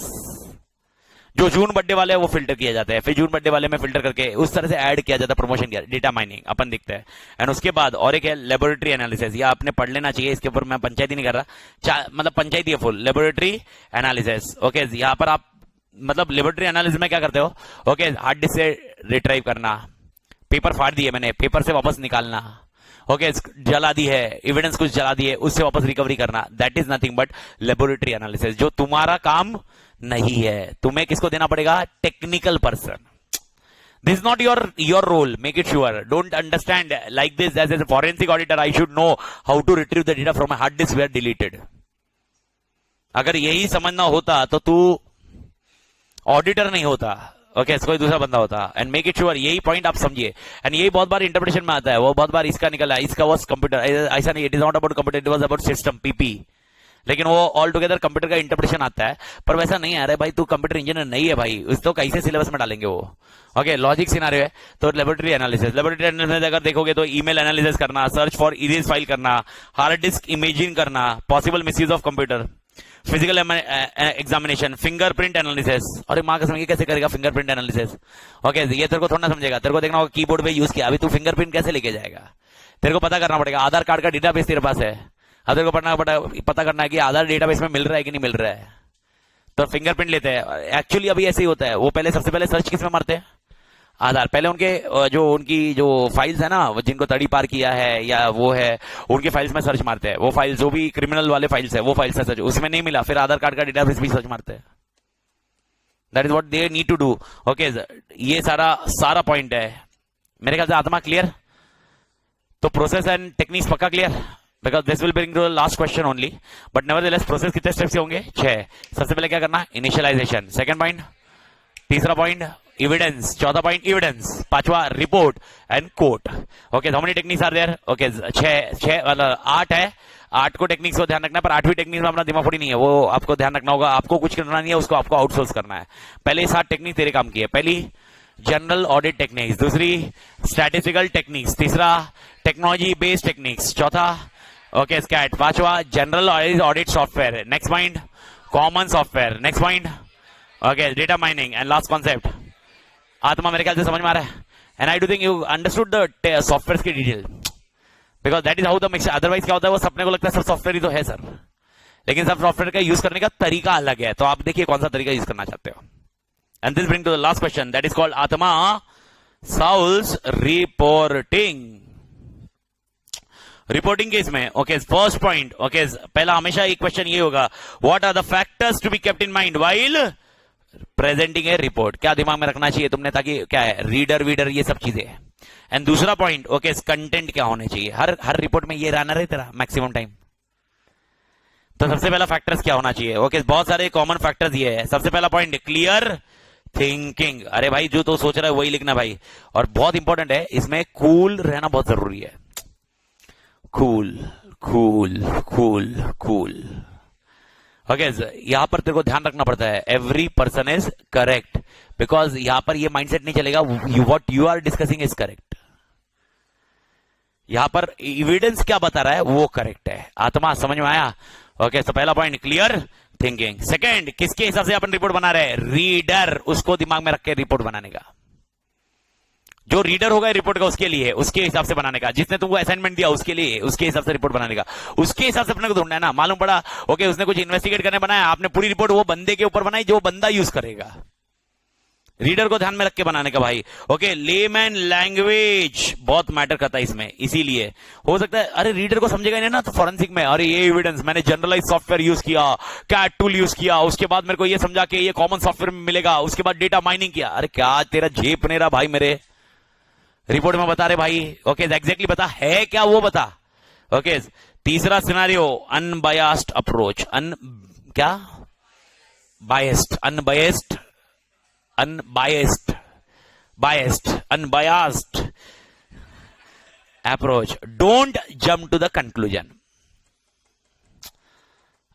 जो जून बर्थडे वाले हैं वो फिल्टर किया जाता है, फिर जून बर्थडे वाले में फिल्टर करके उस तरह से ऐड किया जाता है, प्रमोशन किया, डेटा माइनिंग अपन दिखता है। एंड उसके बाद और एक है लेबोरेटरी एनालिसिस, या आपने पढ़ लेना चाहिए, इसके ऊपर मैं पंचायती नहीं कर रहा, मतलब पंचायती है फुल लेबोरेटरी एनालिसिस ओके। यहाँ पर आप मतलब लेबोरेटरी एनालिसिस में क्या करते हो ओके, हार्ड डिस्क से रिट्राइव करना, पेपर फाड़ दिए मैंने, पेपर से वापस निकालना ओके, जला दी है एविडेंस कुछ जला दी है उससे वापस रिकवरी करना, that is nothing but laboratory analysis, जो तुम्हारा काम नहीं है, तुम्हें किसको देना पड़ेगा technical person, this is not your role, make it sure, don't understand like this as a forensic auditor I should know how to retrieve the data from hard disk where deleted. अगर यही समझना होता तो तू auditor नहीं होता okay, कोई दूसरा बंदा होता। एंड मेक इट श्योर यही पॉइंट आप समझिए, एंड यही बहुत बार इंटरप्रिटेशन में आता है, वो बहुत बार इसका निकला है, इसका वॉज कंप्यूटर, ऐसा नहीं, it is not about computer, it was about system PP, लेकिन वो ऑल टुगेदर कंप्यूटर का इंटरप्रिटेशन आता है, पर वैसा नहीं आ रहा है भाई, तू कंप्यूटर इंजीनियर नहीं है भाई, उस तो कैसे सिलेबस में डालेंगे वो ओके, लॉजिक सिनारियो है। तो लेबोरेटरी एनालिसिस अगर देखोगे तो ईमेल एनालिसिस करना, सर्च फॉर इरेज फाइल करना, हार्ड डिस्क इमेजिंग करना, possible misuse of computer, physical examination, fingerprint analysis, और मां कसम ये कैसे करेगा फिंगरप्रिंट एनालिसिस ओके, ये तेरे को थोड़ा ना समझेगा, तेरे को देखना होगा कीबोर्ड पे यूज किया, अभी तू फिंगरप्रिंट कैसे लेके जाएगा, तेरे को पता करना पड़ेगा, आधार कार्ड का डेटाबेस तेरे पास है, तेरे को पता करना है कि आधार डेटाबेस में मिल रहा है कि नहीं मिल रहा है, तो फिंगरप्रिंट लेते हैं। एक्चुअली अभी ऐसे ही होता है, वो पहले सबसे पहले सर्च किस में मारते हैं आधार, पहले उनकी जो फाइल्स है ना, जिनको तड़ी पार किया है या वो है उनकी फाइल्स में सर्च मारते हैं, वो फाइल्स जो भी क्रिमिनल वाले फाइल्स है वो फाइल्स में सर्च, उसमें नहीं मिला फिर आधार कार्ड का डेटाबेस भी सर्च मारते हैं, that is what they need to do okay. ये सारा पॉइंट है मेरे ख्याल से, आत्मा क्लियर, तो प्रोसेस एंड टेक्निक्स पक्का clear, because this will bring to the last question only, but nevertheless process कितने स्टेप्स के होंगे 6। सबसे पहले क्या करना इनिशियलाइजेशन, सेकंड पॉइंट, तीसरा पॉइंट एविडेंस, चौथा पॉइंट एविडेंस, पांचवा report and court okay. How many techniques are there okay, 8 है, 8 को टेक्निक्स को ध्यान रखना है, पर 8वीं टेक्निक में अपना दिमाग फोड़ी नहीं है, वो आपको ध्यान रखना होगा, आपको कुछ करना नहीं है, उसको आपको आउटसोर्स करना है। पहले 7 टेक्निक तेरे काम की है, पहली जनरल ऑडिट टेक्निक्स, दूसरी स्टैटिस्टिकल टेक्निक्स, तीसरा टेक्नोलॉजी बेस्ड टेक्निक्स, चौथा ओके स्कैट, पांचवा general audit software, next point common software, next point okay data mining, and last concept आत्मा। मेरे ख्याल से समझ में आ रहा है, and I do think you understood the software की detail, because that is how the mixture, otherwise क्या होता है वो सपने को लगता है सब सॉफ्टवेयर ही तो है सर, लेकिन सब सॉफ्टवेयर का यूज करने का तरीका अलग है, तो आप देखिए कौन सा तरीका यूज करना चाहते हो। And this bring to the last question, that is called आत्मा साउल्स रिपोर्टिंग केस में ओके। फर्स्ट पॉइंट ओके, पहला हमेशा एक क्वेश्चन ये होगा, what are the factors to be kept in mind while presenting a report, क्या दिमाग में रखना चाहिए तुमने, ताकि क्या है रीडर ये सब चीजें। एंड दूसरा पॉइंट ओके, कंटेंट क्या होने चाहिए, हर रिपोर्ट में ये रहना रहे तेरा मैक्सिमम टाइम। तो सबसे पहला फैक्टर्स क्या होना चाहिए ओके, बहुत सारे कॉमन फैक्टर्स ये है। सबसे पहला पॉइंट क्लियर थिंकिंग, अरे भाई जो तो सोच रहा है वही लिखना भाई, और बहुत इंपॉर्टेंट है इसमें कूल रहना बहुत जरूरी है, cool cool cool cool. Okay, यहां पर तेरे को ध्यान रखना पड़ता है, every person is correct, because यहां पर ये माइंडसेट नहीं चलेगा what you are discussing is correct. यहां पर एविडेंस क्या बता रहा है वो करेक्ट है। आत्मा समझ में आया? ओके, तो पहला पॉइंट क्लियर थिंकिंग। सेकंड, किसके हिसाब से अपन रिपोर्ट बना रहे हैं? रीडर, उसको दिमाग में रख के रिपोर्ट बनाने का। जो रीडर होगा रिपोर्ट का उसके लिए, उसके हिसाब से बनाने का। जिसने तुमको असाइनमेंट दिया उसके लिए, उसके हिसाब से रिपोर्ट बनाने का। उसके हिसाब से अपने को ढूंढना है ना। मालूम पड़ा ओके उसने कुछ इन्वेस्टिगेट करने बनाया, आपने पूरी रिपोर्ट वो बंदे के ऊपर बनाई जो बंदा यूज करेगा। रीडर को ध्यान में रख के बनाने का भाई। ओके, लेमैन लैंग्वेज बहुत मैटर करता है इसमें। इसीलिए हो सकता है अरे रीडर को समझेगा नहीं ना, तो फॉरेंसिक में अरे ये एविडेंस मैंने जनरलाइज सॉफ्टवेयर यूज किया, कैट टूल यूज किया, उसके बाद मेरे को ये समझा कि ये कॉमन सॉफ्टवेयर में मिलेगा, उसके बाद डेटा माइनिंग किया। अरे क्या तेरा जेब नहीं रहा भाई, मेरे रिपोर्ट में बता रहे भाई। ओके, एग्जैक्टली बता है क्या वो बता। ओके, तीसरा सिनारियो अनबायस्ड अप्रोच। क्या biased, unbiased, unbiased approach. Don't jump to the conclusion.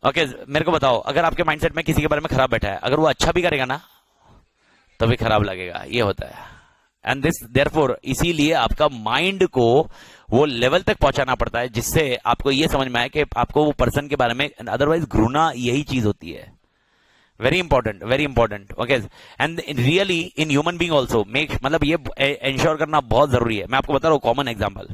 Okay, मेरे को बताओ अगर आपके माइंडसेट में किसी के बारे में खराब बैठा है, अगर वो अच्छा भी करेगा ना तो भी खराब लगेगा, ये होता है। एंड दिस देयरफॉर, इसीलिए आपका माइंड को वो लेवल तक पहुंचाना पड़ता है जिससे आपको ये समझ में आए कि आपको वो पर्सन के बारे में, अदरवाइज घृणा यही चीज होती है। Very important, very important. Okay, and really in human being also make, मतलब ये इंश्योर करना बहुत जरूरी है। मैं आपको बता रहा हूं कॉमन एग्जांपल।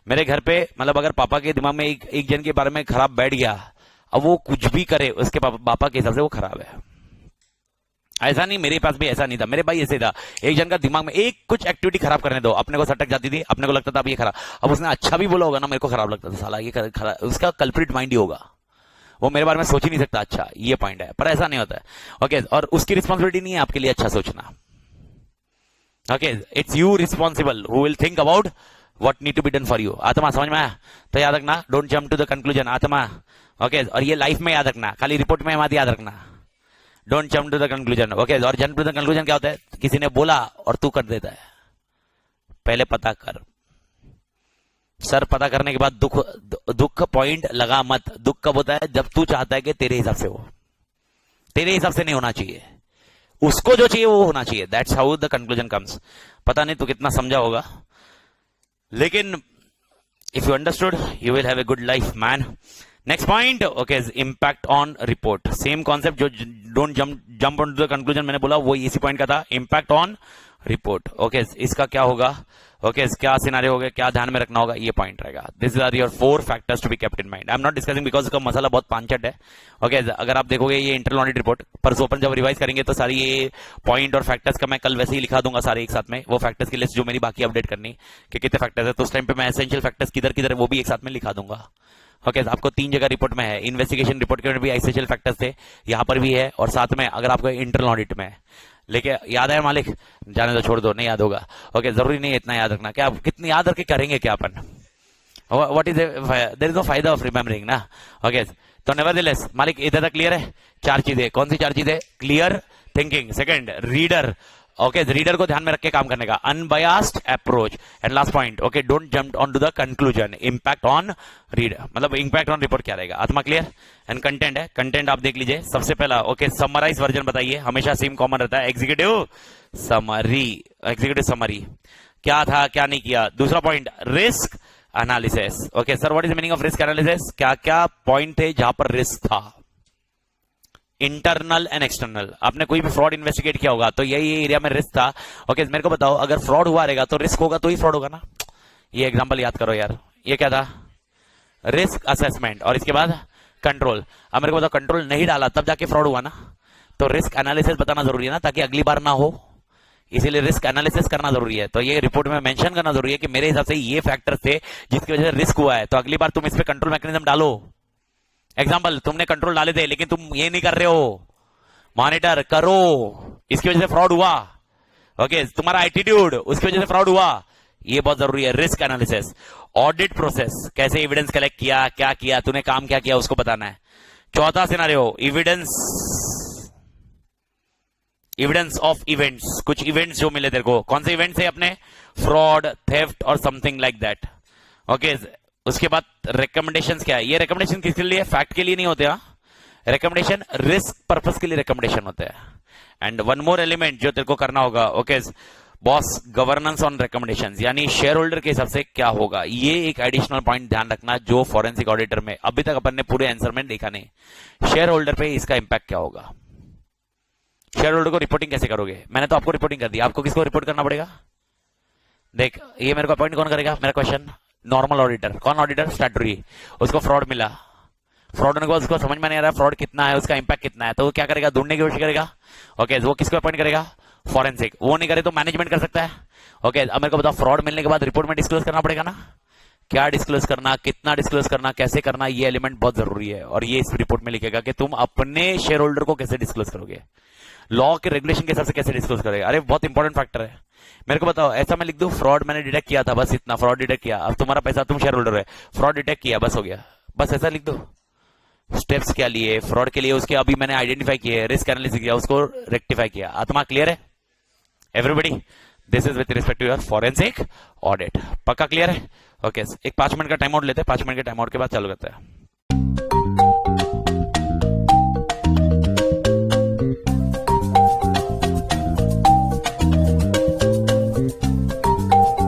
मेरे घर पे मतलब अगर पापा के दिमाग में एक जन के बारे में खराब बैठ गया, अब वो कुछ भी करे उसके पापा के हिसाब से वो खराब है। ऐसा नहीं, मेरे पास भी ऐसा नहीं था, मेरे भाई ऐसे था। एक जन का दिमाग में एक कुछ एक्टिविटी खराब करने दो, अपने को सटक जाती थी, अपने को लगता था अब ये खराब, अब उसने अच्छा भी बोला होगा ना, मेरे को खराब लगता था, साला ये खराब, उसका कल्प्रिट माइंड ही होगा, वो मेरे बारे में सोच ही नहीं सकता अच्छा, ये पॉइंट है। पर ऐसा नहीं होता है। ओके, और उसकी रिस्पॉन्सिबिलिटी नहीं है आपके लिए अच्छा सोचना। Okay, it's you responsible who will think about what need to be done for you. आत्मा समझ में आया? तो याद रखना, don't jump to the conclusion. आत्मा ओके, और ये लाइफ में याद रखना, खाली रिपोर्ट में मत याद रखना। Don't jump to the conclusion. Okay, और जंप टू द कंक्लूजन क्या होता है? किसी ने बोला और तू कर देता है। पहले पता कर, सर पता करने के बाद दुख पॉइंट लगा मत। दुख कब होता है? जब तू चाहता है कि तेरे हिसाब से हो, तेरे हिसाब से नहीं होना चाहिए, उसको जो चाहिए वो होना चाहिए। That's how the conclusion comes. पता नहीं तू कितना समझा होगा, लेकिन if you understood you will have a good life man. Next point, okay, impact on report. Same concept जो don't jump on to the conclusion मैंने बोला, वो इसी पॉइंट का था, इंपैक्ट ऑन रिपोर्ट। ओके, इसका क्या होगा? ओके, क्या सिनारियो होगा, क्या ध्यान में रखना होगा, ये पॉइंट रहेगा। This are your 4 factors to be kept in mind. I am not discussing because इसका मसाला बहुत पांचट है। ओके, अगर आप देखोगे ये इंटरनल ऑडिट रिपोर्ट पर ओपन जब रिवाइज करेंगे तो सारी ये पॉइंट और फैक्टर्स का मैं कल वैसे ही लिखा दूंगा सारे एक साथ में, वो फैक्टर्स की लिस्ट जो मेरी बाकी अपडेट करनी कि कितने फैक्टर्स है, तो उस टाइम पे मैं एसेंशियल फैक्टर्स किधर किधर वो भी एक साथ में लिखा दूंगा। ओके, आपको 3 जगह रिपोर्ट में है, इन्वेस्टिगेशन रिपोर्ट के भी एसेंशियल फैक्टर्स थे, यहां पर भी है, और साथ में अगर आपको इंटरनल ऑडिट में लेके याद है मालिक, जाने दो, छोड़ दो, नहीं याद होगा। ओके, जरूरी नहीं है इतना याद रखना, क्या कितने याद रख के करेंगे क्या अपन, what is there is no फायदा ऑफ रिमेम्बरिंग ना। ओके, तो नेवरदलेस मालिक इधर तक क्लियर है? 4 चीजें, कौन सी 4 चीजें? Clear thinking, second reader, okay, reader को ध्यान में रख के काम करने का, unbiased approach, and last point, okay, don't jump on to the conclusion, impact on reader, मतलब इंपैक्ट ऑन रिपोर्ट क्या रहेगा। आत्मा क्लियर? एंड कंटेंट है, कंटेंट आप देख लीजिए। सबसे पहला ओके, समराइज वर्जन बताइए, हमेशा सेम कॉमन रहता है, एग्जीक्यूटिव समरी, एग्जीक्यूटिव समरी क्या था क्या नहीं किया। दूसरा point, risk analysis. Okay sir, what is the meaning of risk analysis? क्या क्या पॉइंट थे जहां पर रिस्क था, इंटरनल एंड एक्सटर्नल। आपने कोई भी फ्रॉड इन्वेस्टिगेट किया होगा तो यही एरिया में रिस्क था। ओके, मेरे को बताओ अगर फ्रॉड हुआ रहेगा तो रिस्क होगा तो ही फ्रॉड होगा ना। ये एग्जांपल याद करो यार, ये क्या था? रिस्क असेसमेंट, और इसके बाद कंट्रोल। अब मेरे को बताओ कंट्रोल नहीं डाला तब जाके फ्रॉड हुआ ना, तो रिस्क एनालिसिस बताना जरूरी है ना, ताकि अगली बार ना हो, इसीलिए रिस्क एनालिसिस करना जरूरी है। तो ये रिपोर्ट में मेंशन करना जरूरी है कि मेरे हिसाब से ये फैक्टर्स थे जिसकी वजह से रिस्क हुआ है, तो अगली बार तुम इस पे कंट्रोल मैकेनिज्म डालो। एग्जाम्पल, तुमने कंट्रोल डाले थे लेकिन तुम ये नहीं कर रहे हो, मॉनिटर करो, इसकी वजह से फ्रॉड हुआ। ओके, तुम्हारा एटीट्यूड, उसकी वजह से फ्रॉड हुआ, ये बहुत जरूरी है। रिस्क एनालिसिस, ऑडिट प्रोसेस, कैसे एविडेंस कलेक्ट किया, क्या किया, तूने काम क्या किया उसको बताना है। चौथा सिनारियो, एविडेंस ऑफ इवेंट्स, कुछ इवेंट्स जो मिले तेरे को, कौन से इवेंट्स है अपने? फ्रॉड, थेफ्ट और समथिंग लाइक दैट। ओके, उसके बाद रिकमेंडेशंस क्या है, ये रिकमेंडेशन किसके लिए, फैक्ट के लिए नहीं होते, रिकमेंडेशन रिस्क पर्पस के लिए रिकमेंडेशन होते हैं. एंड वन मोर एलिमेंट जो तेरे को करना होगा, okay boss, governance on recommendations, यानी शेयर होल्डर के हिसाब से क्या होगा. ये एक एडिशनल पॉइंट ध्यान रखना जो फॉरेंसिक ऑडिटर में अभी तक अपन ने पूरे आंसर में देखा नहीं. शेयर होल्डर पे इसका इंपैक्ट क्या होगा, शेयर होल्डर को रिपोर्टिंग कैसे करोगे. मैंने तो आपको रिपोर्टिंग कर दी, आपको किसको रिपोर्ट करना पड़ेगा. देख ये मेरे को अपॉइंट कौन करेगा, मेरा क्वेश्चन, नॉर्मल ऑडिटर. कौन ऑडिटर, स्टैट्यूटरी. उसको फ्रॉड मिला, फ्रॉड होने के बाद उसको समझ में नहीं आ रहा फ्रॉड कितना है, उसका इंपैक्ट कितना है, तो वो क्या करेगा, ढूंढने की कोशिश करेगा. ओके वो किसको अपॉइंट करेगा, फॉरेंसिक. वो नहीं करे तो मैनेजमेंट कर सकता है. ओके अब मेरे को बताओ, फ्रॉड मिलने के बाद रिपोर्ट में डिस्क्लोज करना पड़ेगा ना, क्या डिस्क्लोज करना, कितना डिस्क्लोज करना, कैसे करना, ये एलिमेंट बहुत जरूरी है. और ये इस रिपोर्ट में लिखेगा कि तुम अपने शेयर होल्डर को कैसे डिस्क्लोज करोगे, लॉ के रेगुलेशन के हिसाब से कैसे डिस्क्लोज करोगे. अरे बहुत इंपॉर्टेंट फैक्टर है. मेरे को बताओ, ऐसा मैं लिख दूं, फ्रॉड मैंने डिटेक्ट किया था, बस इतना, फ्रॉड डिटेक्ट किया, अब तुम्हारा पैसा, तुम शेयर होल्डर है, फ्रॉड डिटेक्ट किया, बस हो गया, बस ऐसा लिख दो. स्टेप्स क्या लिए फ्रॉड के लिए, उसके अभी मैंने आइडेंटिफाई किए, रिस्क एनालिसिस किया, उसको रेक्टिफाई किया. आत्मा क्लियर है everybody. This is with respect to your forensic audit. पक्का क्लियर है. ओके एक 5 मिनट का टाइम आउट लेते हैं, 5 मिनट के टाइम आउट के बाद चालू करते हैं.